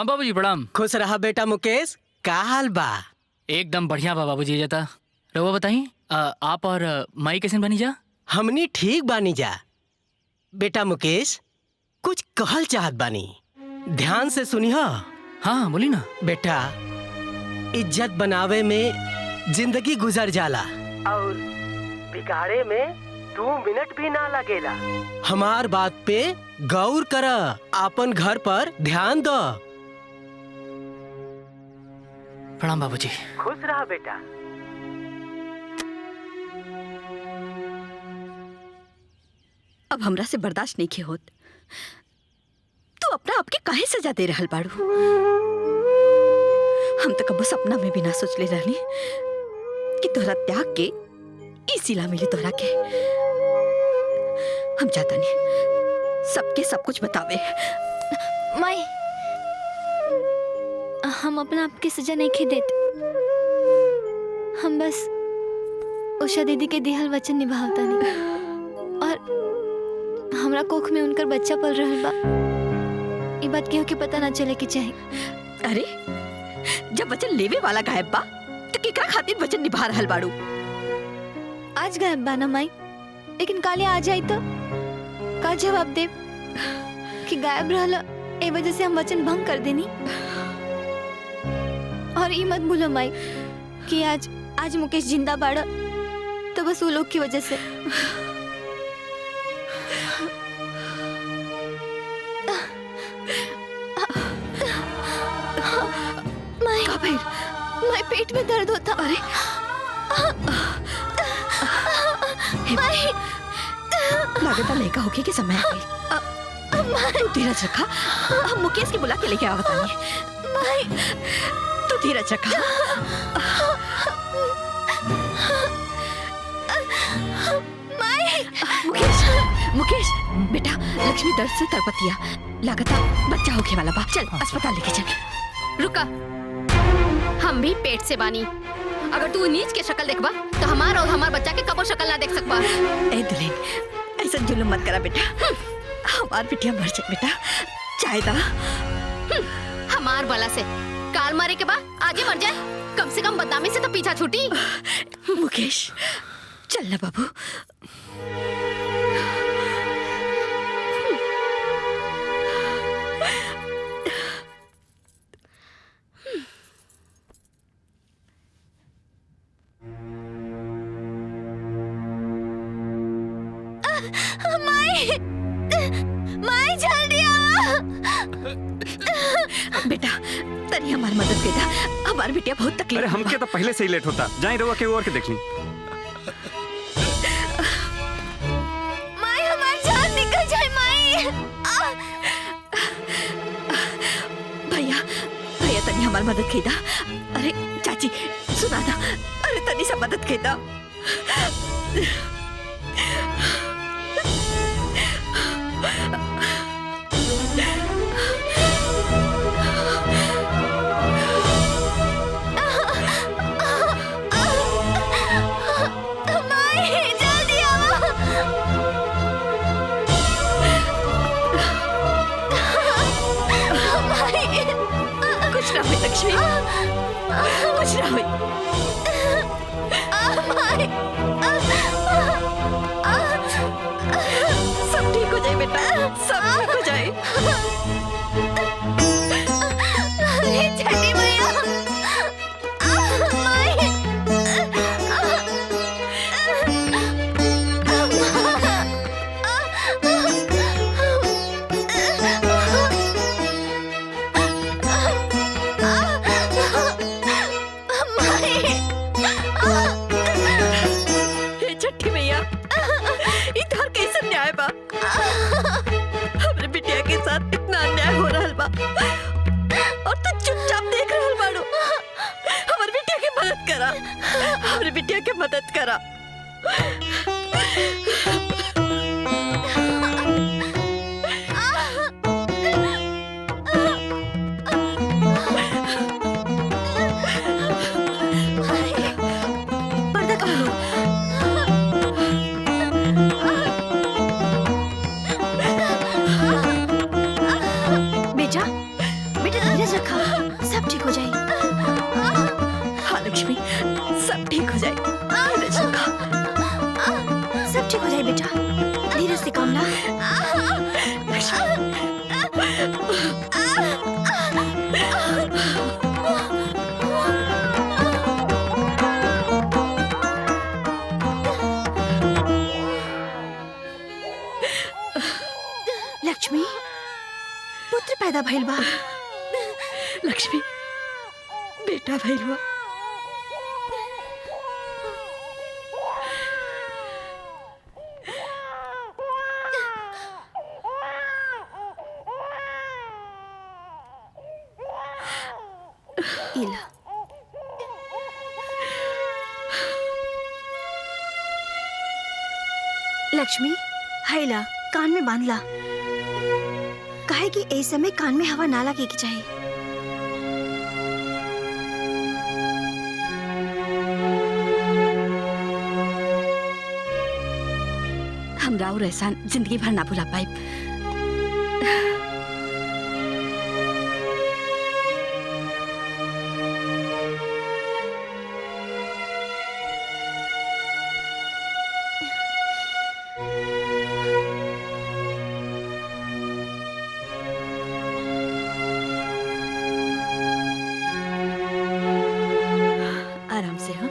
बाबूजी प्रणाम। खुश रहा बेटा मुकेश, का हाल बा? एकदम बढ़िया बा बाबूजी। जाता रहुआ बताई आप और माई कैसे बनी जा? हमनी ठीक बानी जा। बेटा मुकेश, कुछ कहल चाहत बानी, ध्यान से सुनी। हाँ बोली ना। बेटा, इज्जत बनावे में जिंदगी गुजर जाला और बिगाड़े में 2 मिनट भी ना लगेला। हमार बात पे गौर कर, अपन घर पर ध्यान दो। प्रणाम बाबूजी। खुश रहा बेटा। अब हमरा से बर्दाश्त नहीं के होत। तू अपना आपके काहे सजा दे रहल बाड़ू? हम तो कबो सपना में भी ना सोच ले रहनी कि तोहरा त्याग के ई सिला मिली तोहरा के। हम चाहता नहीं सबके सब कुछ बतावे। माई, हम अपना आपके सजा नहीं खे देते। हम बस उषा दीदी के दिहल वचन निभावता नहीं, और हमरा कोख में उनकर बच्चा पल रहल बा। ये बात केहू के पता ना चले के चाहे। अरे जब वचन लेवे वाला गायब बा तो केकरा खातिर वचन निभा रहल बाड़ू? आज गायब बा ना माई, लेकिन काले आ जाई तो का जवाब दे कि गायब रहला ए वजह से हम वचन भंग कर देनी। और ये मत भूलो माई कि आज मुकेश जिंदा बाड़ा तो बस वो लोग की वजह से। माई पेट में दर्द होता। अरे लागता लड़का होके के समय आ गई। तू धीरज रखा, हम मुकेश के बुला के लेके आवत आनी। तू धीरज रखा। मुकेश बेटा, लक्ष्मी दर्द से तड़पतिया, लागता बच्चा होके वाला बा। चल अस्पताल लेके चल। रुका, हम भी पेट से बानी। अगर तू नीच के शक्ल देखबा तो हमार और हमार बच्चा के कबो शक्ल ना देख सकबा। ए दुल्हन, ऐसा जुल्म मत करा बेटा। हमार बिटिया मर जाए बेटा, चाहे दा। हमार बला से काल मारे के बाद आजे मर जाए, कम से कम बदनामी से तो पीछा छूटी। मुकेश चल ना बाबू। माई जल्दी आओ। बेटा तनी हमारी मदद कर दा, हमारी बिटिया बहुत तकलीफ। अरे हमके तो पहले से ही लेट होता। जाई रहुआ के और के देख ली। माई हमारी जान निकल जाए। माई भैया तनी हमारी मदद कर दा। अरे चाची सुना ना, अरे तनी सा मदद कर दा। लक्ष्मी कुछ ना हुई। सब ठीक हो जाए बेटा, सब ठीक हो जाए। छठी मैया, छठी मैया, इधर कैसे न्याय बा? हमरे बिटिया के साथ इतना अन्याय हो रहा बा और तू चुपचाप देख रहल बाड़ू। हमरे बिटिया के मदद करा, हमरे बिटिया के मदद करा। भइल बा? लक्ष्मी बेटा भइल बा। इला लक्ष्मी, हैला कान में बांध ला। काहे कि ए समय कान में हवा ना लगे के चाहिए। हम राव एहसान जिंदगी भर ना भुला पाए। आराम से। हाँ,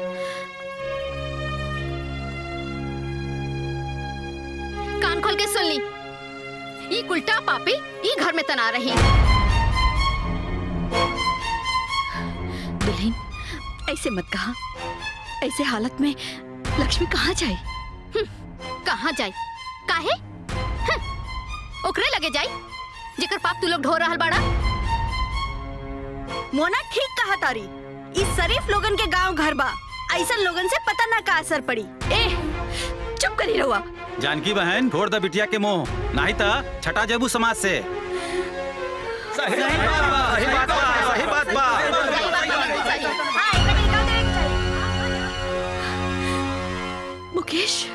कान खोल के सुन ली। ये उल्टा पापी ये घर में तना रही। दुल्हन ऐसे मत कहा। ऐसे हालत में लक्ष्मी कहाँ जाए? कहाँ जाए? काहे? ओकरे लगे जाए जेकर पाप तू लोग ढो रहल बाड़ा। मोना ठीक कहा तारी। इस शरीफ लोगन के गांव घर बा। ऐसा लोगन से पता ना का असर पड़ी। ए चुप करी रहुआ। जानकी बहन छोड़ द बिटिया के मुंह, नहीं तो छटा जेबू समाज से। सही बात बा। मुकेश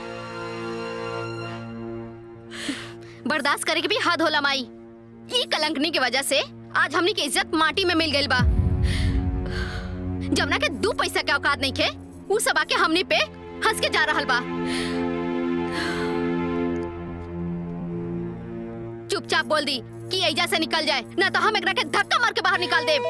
बर्दाश्त करे के भी हद होला माई। ई कलंकनी की वजह से आज हमनी की इज्जत माटी में मिल गई बा। जमुना के 2 पैसा के औकात नहीं खे, उ सब आके हमनी पे हंस के जा रहल बा। चुपचाप बोल दी कि एजा से निकल जाए, ना तो हम एकरा के धक्का मार के बाहर निकाल देब।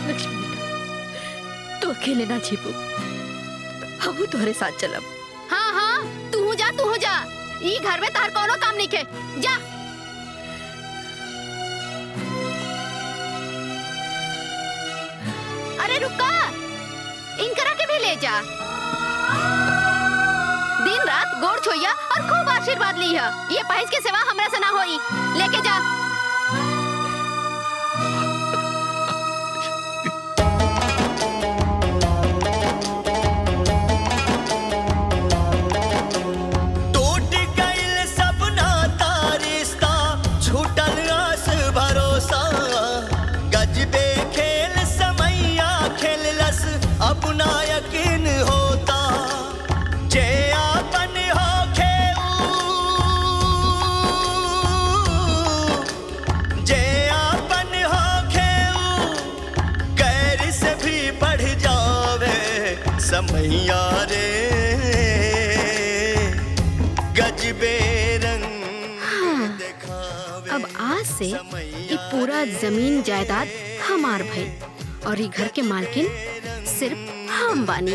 लक्ष्मी बेटा, तू अकेले ना छिपो। हम तुम्हारे साथ चलब। हाँ हाँ, तू जा। ई घर में तार कोनो काम नहीं खे। जा। अरे रुका, इनकरा के भी ले जा। दिन रात गोड़ छोइया और खूब आशीर्वाद लिया। ये पहेज के सेवा हमरा से ना होई। लेके जा। अपना यकीन होता जे आपन होखे जे आपन होखे गैर से भी बढ़ जावे समैया रे गजबे रंग दिखावे। अब आज से ये पूरा जमीन जायदाद हमार भई और ये घर के मालकिन सिर्फ हम बानी।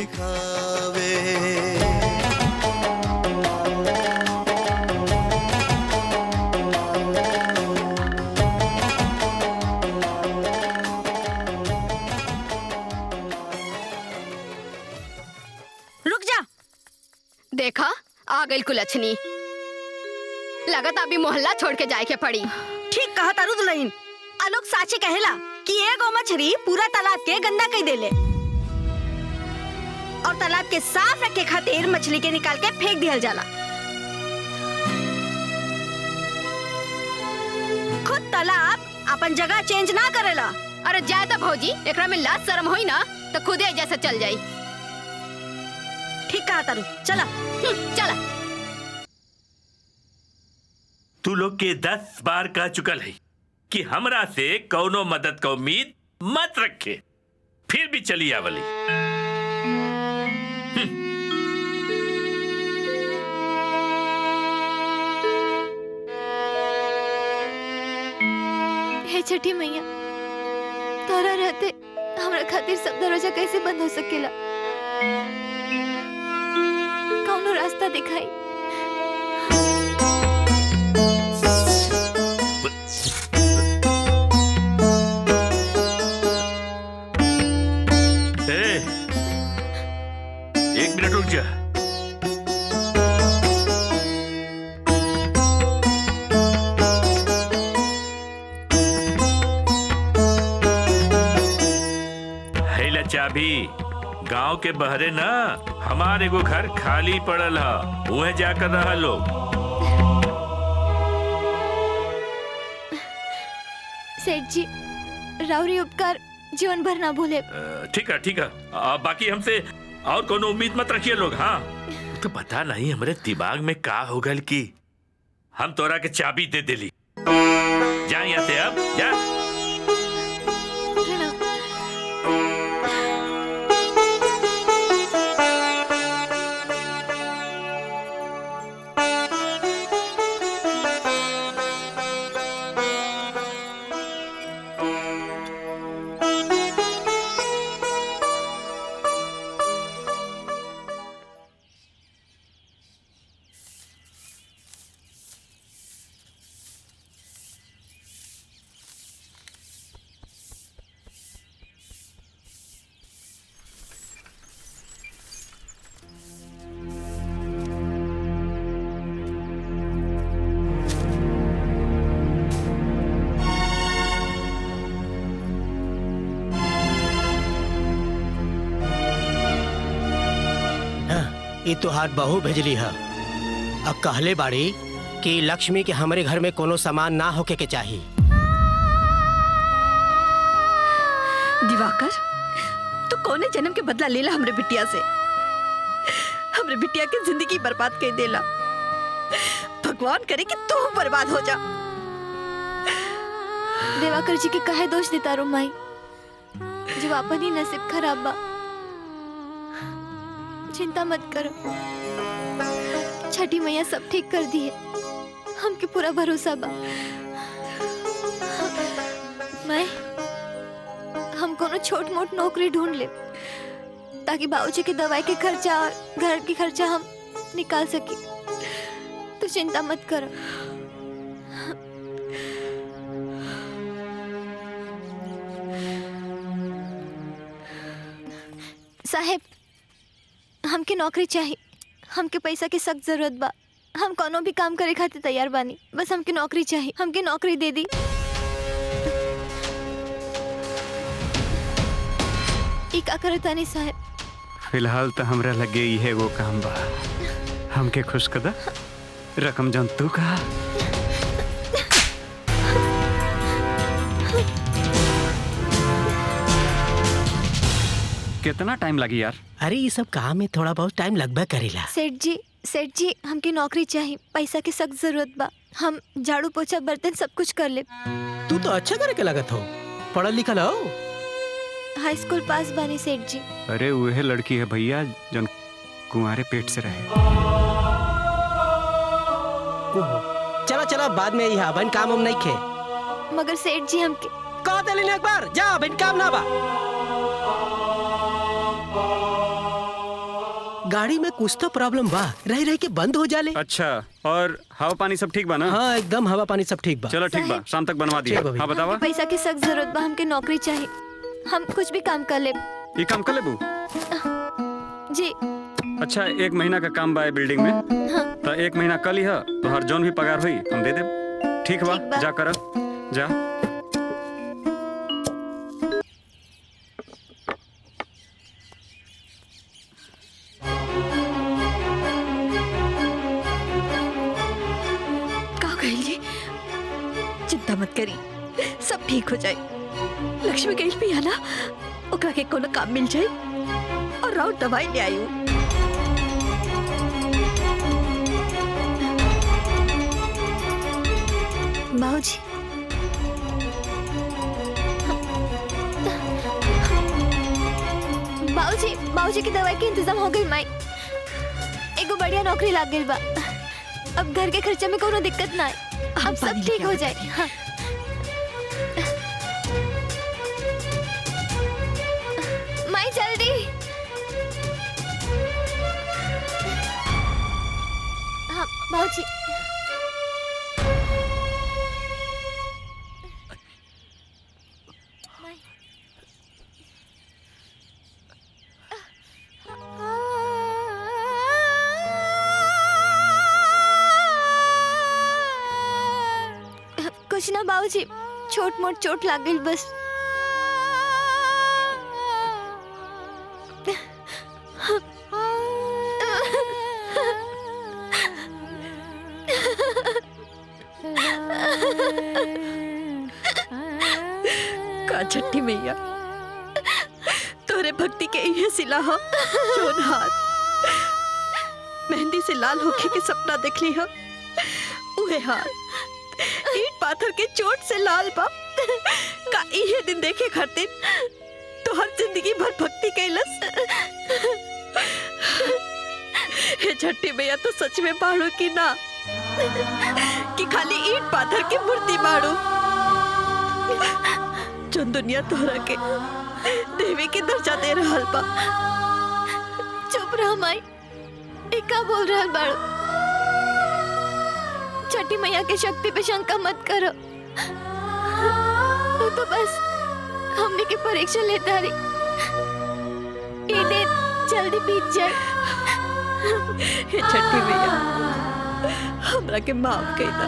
रुक जा। देखा आ गई कुलछनी। लगता अभी मोहल्ला छोड़ के जाए के पड़ी। ठीक कहा तारू दुल्हन। आलोक साची कहेला कि एगो मछली पूरा तालाब के गंदा कई देले और तालाब के साफ रखे खातिर मछली के निकाल के फेंक दिया जाला। तालाब अपन जगह चेंज ना करेला। अरे जाए तो भौजी, एकरा में लाज शर्म होई ना तो खुदे जैसे चल जाई। ठीक कहा तारू, चला चला। तू लोग के 10 बार कह चुकल है कि हमरा से कौनो मदद का उम्मीद मत रखे, फिर भी चली आवली। हे छठी मैया, तोरा रहते हमरा खातिर सब दरवाजा कैसे बंद हो सकेला? कौनो रास्ता दिखाई। एक मिनट रुक जा। हैला चाबी। गांव के बहरे ना हमारे को घर खाली पड़ल है, वह जाकर रहा लोग। सेठ जी, राउरी उपकार जीवन भर ना भूले। ठीक है ठीक है, बाकी हमसे और कोनो उम्मीद मत रखिए लोग। हाँ तो पता नहीं हमारे दिमाग में का हो गल कि हम तोरा के चाबी दे देली। जा यहाँ से, अब जा। ये तोहार बहू भेजली है। अब कहले बाड़ी कि लक्ष्मी के हमारे घर में कोनो सामान ना होके के चाहिए। दिवाकर, तू कौने जन्म के बदला लेला हमरे बिटिया से? हमरे बिटिया की जिंदगी बर्बाद कर देला। भगवान करे कि तू बर्बाद हो जा। देवाकर जी के कहे दोष देता रो माई, जो अपन ही नसीब खराब बा। चिंता मत करो, छठी मैया सब ठीक कर दी है, हमके पूरा भरोसा बा। मैं हम कोनो छोट मोट नौकरी ढूंढ ले ताकि बाबूजी के दवाई के खर्चा और घर के खर्चा हम निकाल सके। तो चिंता मत करो। साहेब, हमके नौकरी चाहिए, हमके पैसा की सख्त जरूरत बा। हम कोनो भी काम करे खातिर तैयार बानी, बस हमके नौकरी चाहिए। हमके नौकरी दे दी। ई का करे तानी साहेब? फिलहाल तो हमरा लगे ये वो काम बा, हमके खुश कदा रकम जन तू कहा। कितना टाइम लगी यार? अरे ये सब काम में थोड़ा बहुत टाइम लगभग करेला। सेठ जी हमके नौकरी चाहिए, पैसा की सख्त जरूरत बा। हम झाड़ू पोछा बर्तन सब कुछ कर ले। तू तो अच्छा करे के लगत हो, पढ़ल लिखल हो। हाई स्कूल पास बानी सेठ जी। अरे वह लड़की है भैया जन कुंवारे पेट से रहे। चला चला बाद में यहाँ बन काम हम नहीं खे। मगर सेठ जी हमके कह दिली एक बार जा, बन काम ना बा। गाड़ी में कुछ तो प्रॉब्लम बा, रह रह के बंद हो जाले। अच्छा, और हवा पानी सब ठीक बा ना? हाँ एकदम हवा पानी सब ठीक बा। चलो ठीक बा, शाम तक बनवा दिया। हाँ बतावा। पैसा की सख्त जरूरत बा, हमके नौकरी चाहिए। हम कुछ भी काम कर ले। ये काम कर ले बू? जी। अच्छा, 1 महीना का काम बा बिल्डिंग में। हाँ। तो 1 महीना कल ही है, तो हर जौन भी पगार हुई हम दे दे। ठीक बा, जा कर जा। चिंता मत करी, सब ठीक हो जाए। लक्ष्मी कहीं भी है ना, ओकरा के कोनो काम मिल जाए और राउत दवाई ले आई हूँ। बाबूजी, बाबूजी की दवाई के इंतजाम हो गई माई। एगो बढ़िया नौकरी लाग गई बा। अब घर के खर्चे में कोनो दिक्कत ना है। अब सब ठीक हो जाए। हाँ। माई जल्दी। हाँ बाबूजी। कुछ ना बाबूजी, छोट मोट चोट लग गई बस। का छठी मैया, तोरे भक्ति के ये सिला हो जोन हाथ मेहंदी से लाल होके के सपना देख ली हो, उहे हाथ ईट पाथर के चोट से लाल बा। का इहे दिन देखे खातिर तो हर जिंदगी भर भक्ति कैलस। हे छठी मैया, तो सच में बाड़ो की ना कि खाली ईट पाथर की मूर्ति बाड़ो? जो दुनिया तोहरा के देवी के दर्जा दे रहल बा। चुप रह माई, ये का बोल रहल बाड़ो? छठी मैया की शक्ति पे शंका मत करो। तो बस हमने की परीक्षा लेता रही, ये दिन जल्दी बीत जाए। हे छठी मैया, हमरा के माफ कर दा।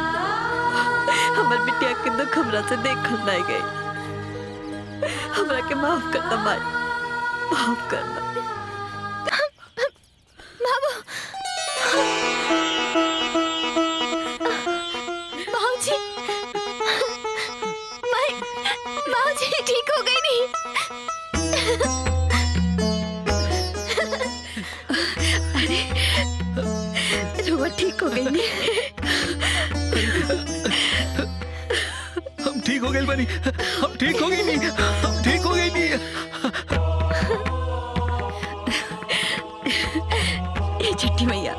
हमर बिटिया के दुख हमरा से देखल नहीं गई। हमरा के माफ कर दा माई, माफ कर दा। ठीक हो गई नहीं? अरे रुआ ठीक हो गई नहीं? हम ठीक हो गए बनी, हम ठीक हो गई नहीं, हम ठीक हो गई नहीं। ये छठी मैया,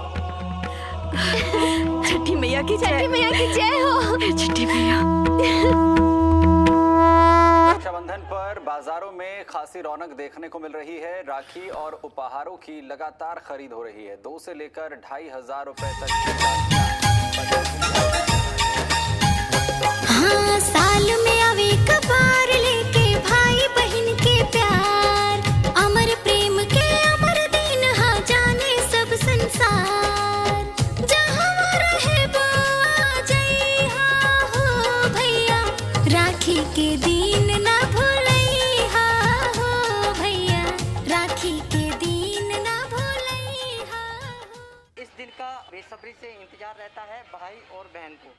छठी मैया की जय, छठी मैया की जय हो। छठी मैया। रक्षाबंधन पर बाजारों में खासी रौनक देखने को मिल रही है। राखी और उपहारों की लगातार खरीद हो रही है। 2 से लेकर 2,500 रुपए तक। हाँ, साल में आवे कबार लेके भाई बहन के प्यार, अमर प्रेम के अमर दिन हाँ जाने सब संसार। जहाँ रहे वो आ जाई हाँ हो भैया, राखी के दिन ना भूलई हाँ हो भैया, राखी के दिन ना भूलई हाँ। इस दिन का बेसब्री से इंतजार रहता है भाई और बहन को।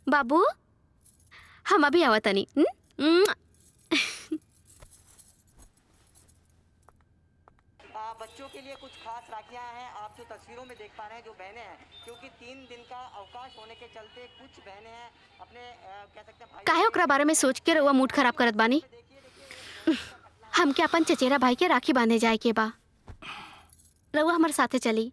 बाबू, हम अभी आवतनी। बच्चों के लिए कुछ खास राखियां हैं, आप जो तस्वीरों में देख पा रहे हैं, जो बहनें हैं, क्योंकि 3 दिन का अवकाश होने के चलते कुछ बहनें हैं अपने कह सकते हैं काहे ओकरा बारे में सोच के रउआ मूड खराब करत बानी? हमके अपन चचेरा भाई के राखी बांधे जाए के बा। रउआ हमारे साथे चली।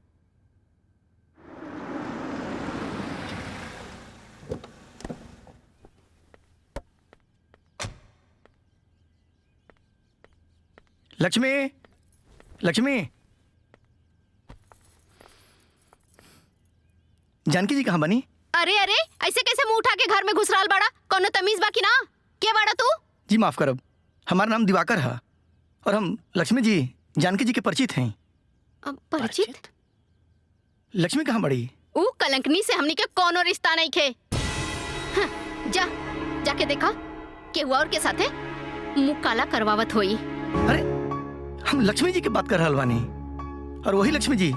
लक्ष्मी, लक्ष्मी, जानकी जी कहाँ बनी? अरे अरे, ऐसे कैसे मुंह उठा के घर में घुस रहल बाड़ा? कौनो तमीज बाकी ना? के बाड़ा तू? जी माफ करब, हमारा नाम दिवाकर है और हम लक्ष्मी जी जानकी जी के परिचित हैं। परिचित? लक्ष्मी कहाँ बड़ी? ऊ कलंकनी से हमनी के कोनो रिश्ता नहीं खे। हाँ, जाके देखा के हुआ और के साथे मुंह काला करवावत होई। अरे हम लक्ष्मी जी की बात कर रहल बानी, और वही लक्ष्मी जी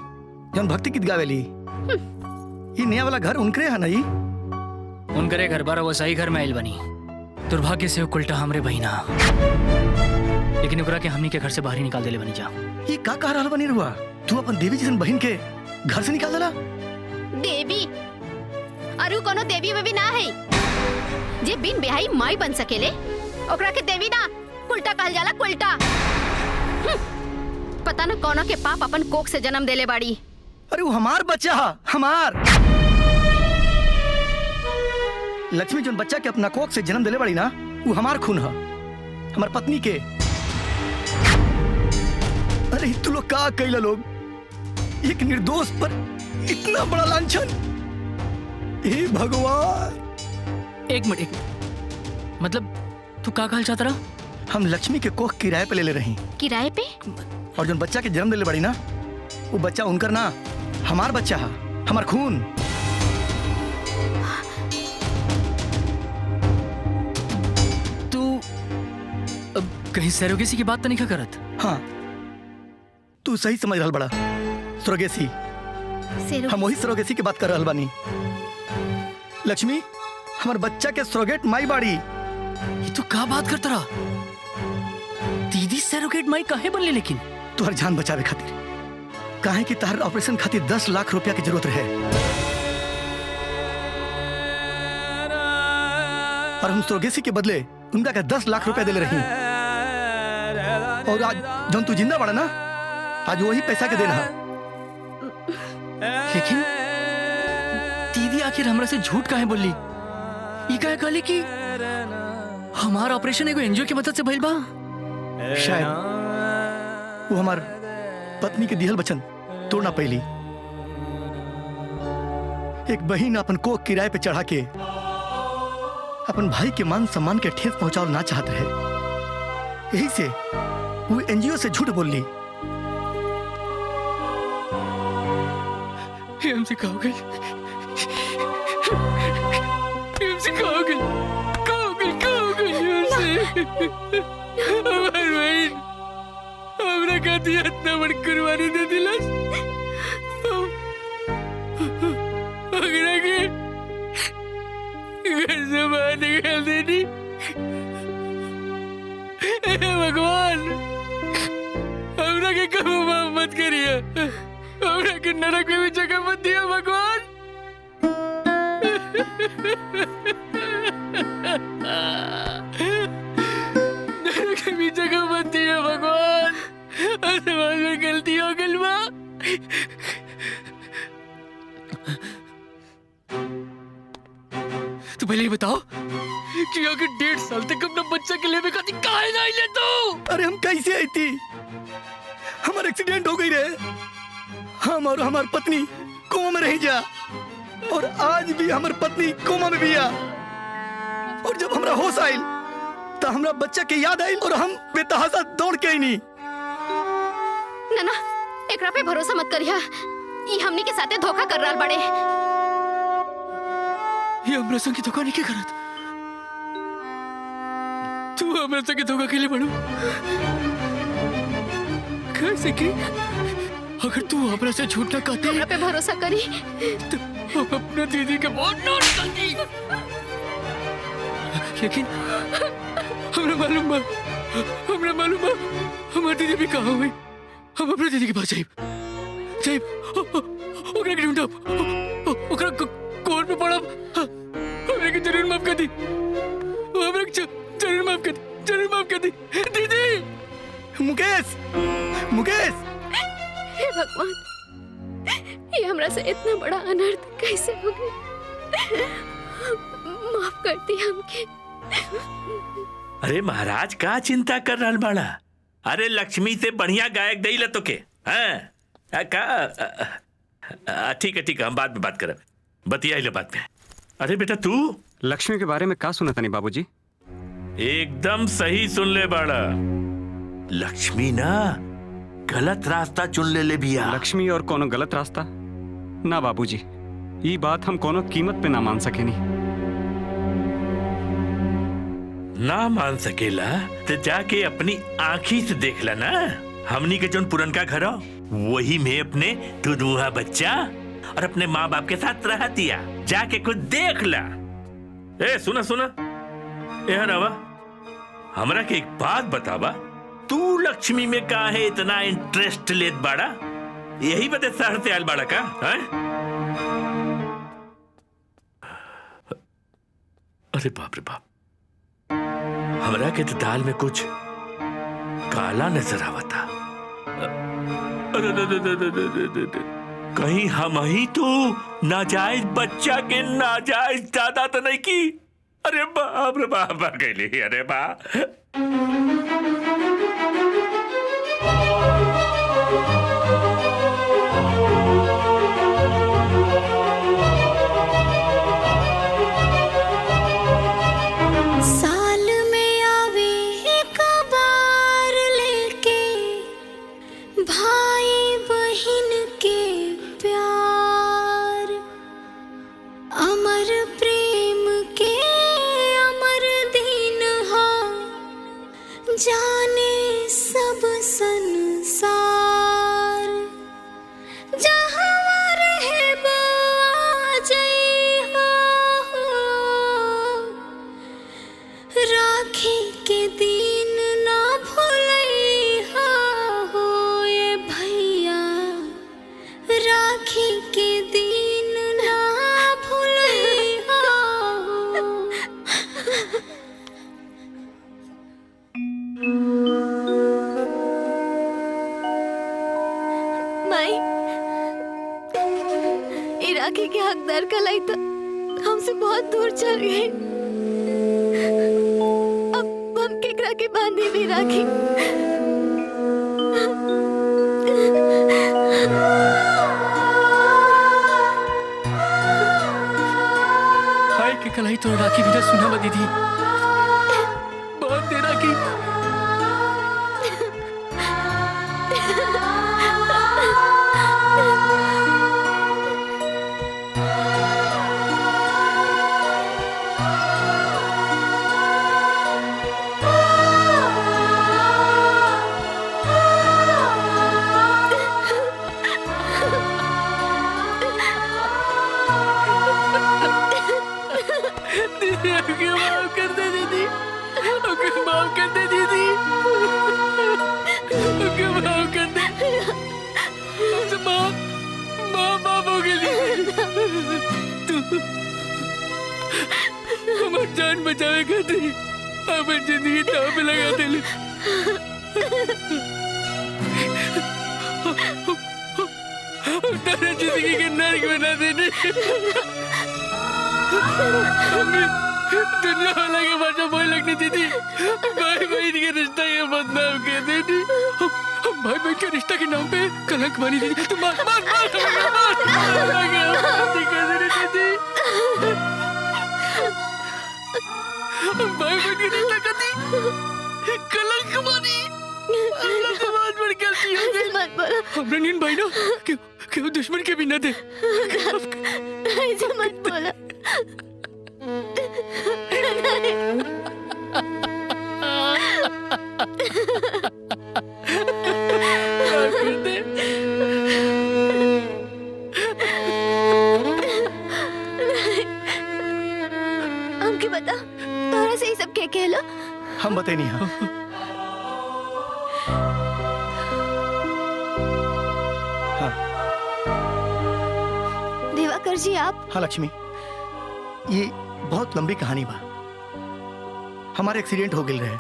जौन भक्ति गीत गावेली। ये नया वाला घर उनकरे है नहीं? उनकरे घर बार वो सही घर में आइल बनी। दुर्भाग्य से वो उल्टा हमरे बहिना, लेकिन ओकरा के हमनी के घर से बाहर ही निकाल देले बनी जा। ये का कह रहा बनी रुआ? तू अपन देवी जैसन बहन के घर से निकाल देला? देवी? अरु कोनो देवी में भी ना है जे बिन बिहाई माई बन सकेले। ओकरा के देवी ना उल्टा कहल जाला, उल्टा। पता न कोनो के पाप अपन कोख से जन्म देले बाड़ी। अरे वो हमार बच्चा है, हमार। लक्ष्मी जोन बच्चा के अपना कोख से जन्म देले बाड़ी ना, वो हमार खून है, हमार पत्नी के। अरे तू लोग का कैला लोग? एक निर्दोष पर इतना बड़ा लांछन! हे भगवान! एक मिनट, मतलब तू का कहल चाहता रहा? हम लक्ष्मी के कोख किराए पे ले रही। किराए पे? और जो बच्चा के जन्म देले बड़ी ना, वो बच्चा उनकर ना, हमार बच्चा है, हमार खून। तू कहीं सरोगेसी की बात तो नहीं करत? हाँ, तू सही समझ रहा बड़ा। सरोगेसी, हम वही सरोगेसी की बात कर रहा बानी। लक्ष्मी हमार बच्चा के सरोगेट माई बाड़ी। ये तू का बात करता रहा? दीदी सरोगेट माई काहे बनले? लेकिन तुहर जान बचावे खातिर, काहे कि तहर ऑपरेशन खातिर 10 लाख रुपया की जरूरत रहे, और हम सरोगेसी के बदले उनका का 10 लाख रुपया देले रही। और आज जब तू जिंदा बड़ा ना, आज वही पैसा के देना। लेकिन दीदी आखिर हमरा से झूठ काहे बोली? ये काहे कहली कि हमारा ऑपरेशन एगो एनजीओ की मदद से भइल बा? शायद वो हमार पत्नी के दिहल वचन तोड़ना पहली। एक बहिन अपन कोख किराए पे चढ़ा के अपन भाई के मान सम्मान के ठेस पहुंचाओ ना चाहते है, यही से वो एनजीओ से झूठ बोल ली। हमसे कहो गई, हमसे कहो गई, हमार बहन हमरा खातिर इतना बड़ी कुर्बानी दे दिलस। अगरा के घर से बाहर निकाल देनी। भगवान हमरा के कभी माफ मत करिए, हमरा के नरक में भी जगह मत दिया भगवान। नरक में भी जगह मत दिया भगवान। समाज में गलती हो गई बा। तो पहले ये बताओ कि अगर 1.5 साल तक अपना बच्चा के लिए खाती काहे नहीं ले तू? अरे हम कैसे आई थी? हमारा एक्सीडेंट हो गई रे। हम और हमार पत्नी कोमा में रह जा, और आज भी हमार पत्नी कोमा में भी आ। और जब हमरा होश आइल तो हमरा बच्चा के याद आइल, और हम बेतहाशा दौड़ के आई नहीं। ना एकरा पे भरोसा मत करिया, ये हमनी के साथे धोखा कर रहल बड़े। ये हमरा संग धोखा नहीं के करत। तू हमरा संग धोखा के लिए बड़ू कैसे की? अगर तू हमरा से झूठ ना कहती, हमरा पे भरोसा करी, तो हम अपना दीदी के बहुत नोट करती। लेकिन हमरा मालूम बा हमारी दीदी भी कहाँ हुई। हम अपने दीदी के पास जाइब, ओकरा के ढूंढब, ओकरा कोर्ट में पड़ब। हमरा के जरूर माफ कर दी, हमरा के जरूर माफ कर दी दीदी। मुकेश हे भगवान, ये हमरा से इतना बड़ा अनर्थ कैसे हो गया? माफ कर दी हमके। अरे महाराज का चिंता कर रहा बाड़ा? अरे लक्ष्मी से बढ़िया गायक दई ला तो के। ठीक है, हम बाद में बात करब, बतिया ले बात में। अरे बेटा तू लक्ष्मी के बारे में का सुना तनी बाबूजी? एकदम सही सुन ले बाड़ा। लक्ष्मी ना गलत रास्ता चुन ले बिया। लक्ष्मी और कोनो गलत रास्ता ना बाबूजी, ये बात हम कोनो कीमत पे ना मान सकेनी। ना मान सकेला तो जाके अपनी आँखी से देख ला ना। हमनी के जोन पुरनका घर हो वही में अपने दुधुआ बच्चा और अपने माँ बाप के साथ रह दिया। जाके कुछ देख ला। ए सुना सुना, यहाँ रवा, हमरा के एक बात बतावा, तू लक्ष्मी में काहे इतना इंटरेस्ट लेत बाड़ा? यही बदे शहर से आयल बाड़ा का है? अरे बाप रे बाप, हमरा के तो दाल में कुछ काला नजर आवता। कहीं हम ही तो नाजायज बच्चा के नाजायज दादा तो नहीं की? अरे बाप रे बाप, मर गई। अरे बाप, साल में आवे एक बार लेके भाई बहन के प्यार, अमर प्रेम के अमर दिन हो, जाने सब संसार। जहाँ रहे आ जइहा हो, राखी के दिन ना भूलइहा हो ये भैया, राखी के दिन ना भूलइहा हो। माई, ये राखी के हकदार कलाई तो हमसे बहुत दूर चल गए। अब हम केकरा के बांधे भी राखी? हाय के कलाई तो राखी बिना सुना बदी थी। बहुत देर राखी। दीदी हमके माफ कर दे दीदी, हमके माफ कर दे दीदी, हमके माफ कर दे। हमसे माफ हो गई तू हमारी जान बचावे खातिर हमारी जिंदगी दांव पे लगा देली। तेरे जिंदगी के नर्क बना देने, दुनिया वाला के भाषा बोल लगनी थी। भाई बहन के रिश्ता के बदनाम कर देनी, भाई बहन के रिश्ता के नाम पे कलंक बनी थी। तुम मार मार मार भाई बहन के रिश्ता कती कलंक बनी। अल्लाह से बात बढ़ गलती हो गई। हमरा नींद भाई ना क्यों दुश्मन के भी न दे। ऐसे मत बोला। हमके बता, तोरा से ये सब क्या कहला? हम बते नहीं। हाँ दिवाकर जी आप? हाँ लक्ष्मी, ये बहुत लंबी कहानी बा। हमारे एक्सीडेंट हो गई रहे।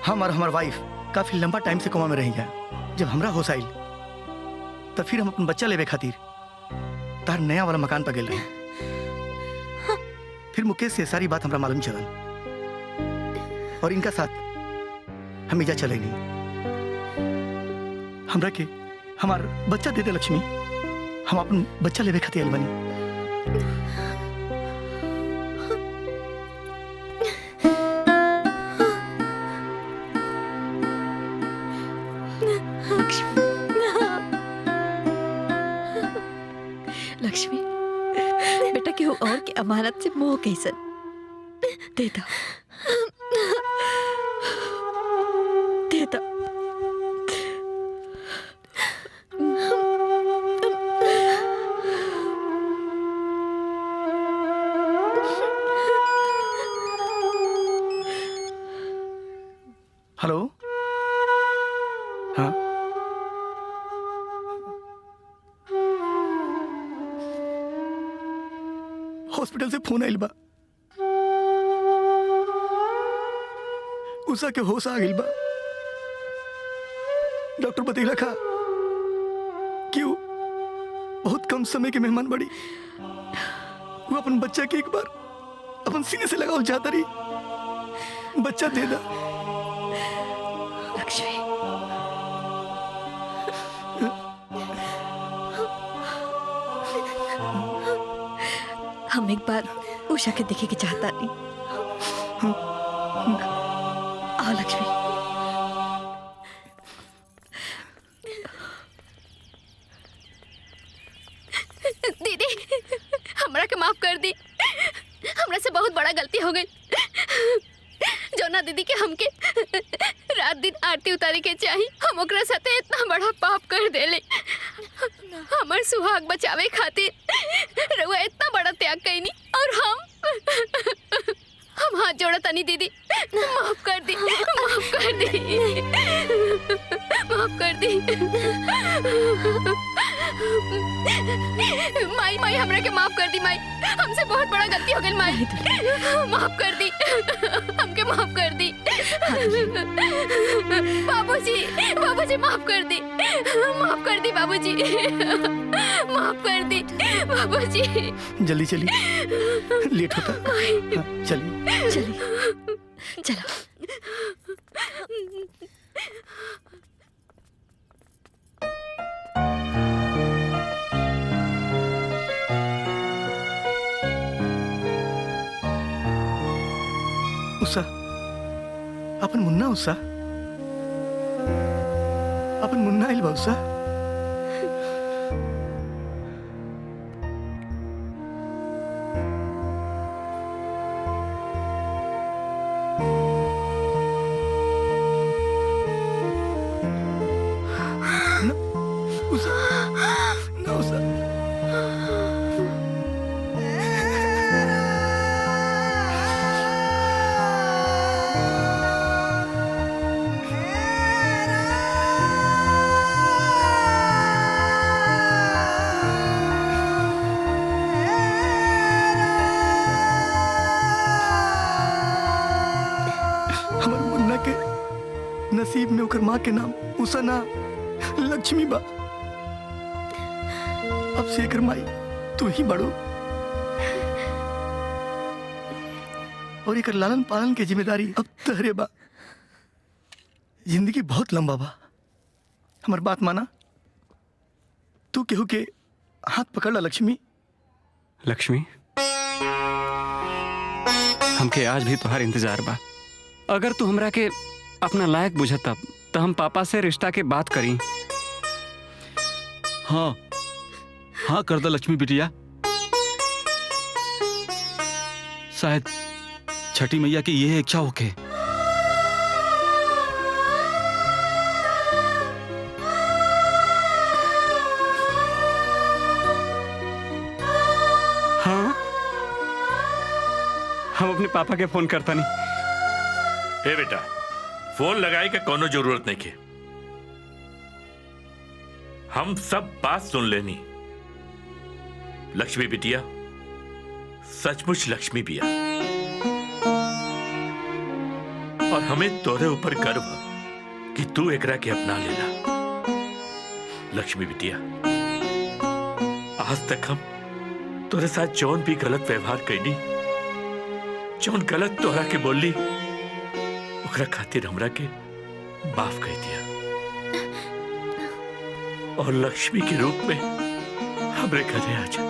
हम और हमार वाइफ काफी लंबा टाइम से कोमा में रही गया। जब हमरा होश आइल तब फिर हम अपन बच्चा लेवे खातिर तार नया वाला मकान पर गए रहे। फिर मुकेश से सारी बात हमरा मालूम चलल और इनका साथ हम इजा चले नहीं। हमरा के हमार बच्चा दे दे लक्ष्मी, हम अपन बच्चा लेवे खातिर आइल बनी। लक्ष्मी, बेटा केहू और के अमानत से मोह कैसन दे दो, दे दो। हॉस्पिटल से फोन आइल बा। उषा के होश आ गइल बा। डॉक्टर बतैला खा कि वो बहुत कम समय के मेहमान बड़ी। वो अपन बच्चा के एक बार अपन सीने से लगाओ चाहता रही। बच्चा दे दा। लक्ष्मी, हम एक बार उषा के देखे के चाहता नहीं। आओ लक्ष्मी। दीदी, हमरा के माफ कर दी। हमरा से बहुत बड़ा गलती हो गई। जौना दीदी के हमके रात दिन आरती उतारे के चाही, हम ओकरा साथे इतना बड़ा पाप कर देले। हमर सुहाग बचावे खातिर रउआ इतना बड़ा त्याग कईनी, और हम हाथ जोड़ा तनी दीदी, माफ कर दी, माफ कर दी, माफ कर दी। माई, माई हमरा के माफ कर दी। माई, हमसे बहुत बड़ा गलती हो गई। माई, माफ कर दी, हमके माफ कर दी। बाबूजी, बाबूजी माफ कर दी, माफ कर दी बाबूजी, माफ कर दी बाबूजी। जल्दी चलिए, लेट होता है। हाँ, चलिए चलिए, चलो। उषा, अपन मुन्ना उषा, अपन मुन्ना आइल बा उषा। नसीब में ओकर माँ के नाम उषा ना लक्ष्मी बा। अब से एकर माई तू ही बड़ो, और एकर लालन पालन के जिम्मेदारी अब तहरे बा। जिंदगी बहुत लंबा बा, हमार बात माना। तू केहू के हाथ पकड़ ला लक्ष्मी। लक्ष्मी, हमके आज भी तुम्हार इंतजार बा। अगर तू हमरा के अपना लायक बुझता तो हम पापा से रिश्ता के बात करी। हाँ हाँ कर दो लक्ष्मी बिटिया। शायद छठी मैया की यह इच्छा होके। हाँ, हम अपने पापा के फोन करता नहीं। ए बेटा, फोन लगाए का कोनो जरूरत नहीं के। हम सब बात सुन लेनी। लक्ष्मी बिटिया सचमुच लक्ष्मी बिया, और हमें तोरे ऊपर गर्व है कि तू एकरा के अपना लेला। लक्ष्मी बिटिया, आज तक हम तोरे साथ जौन भी गलत व्यवहार कैनी, जौन गलत तोरा के बोली, ओकरा खातिर हमरा के माफ कर दिया, और लक्ष्मी के रूप में हमरे घरे आ जा।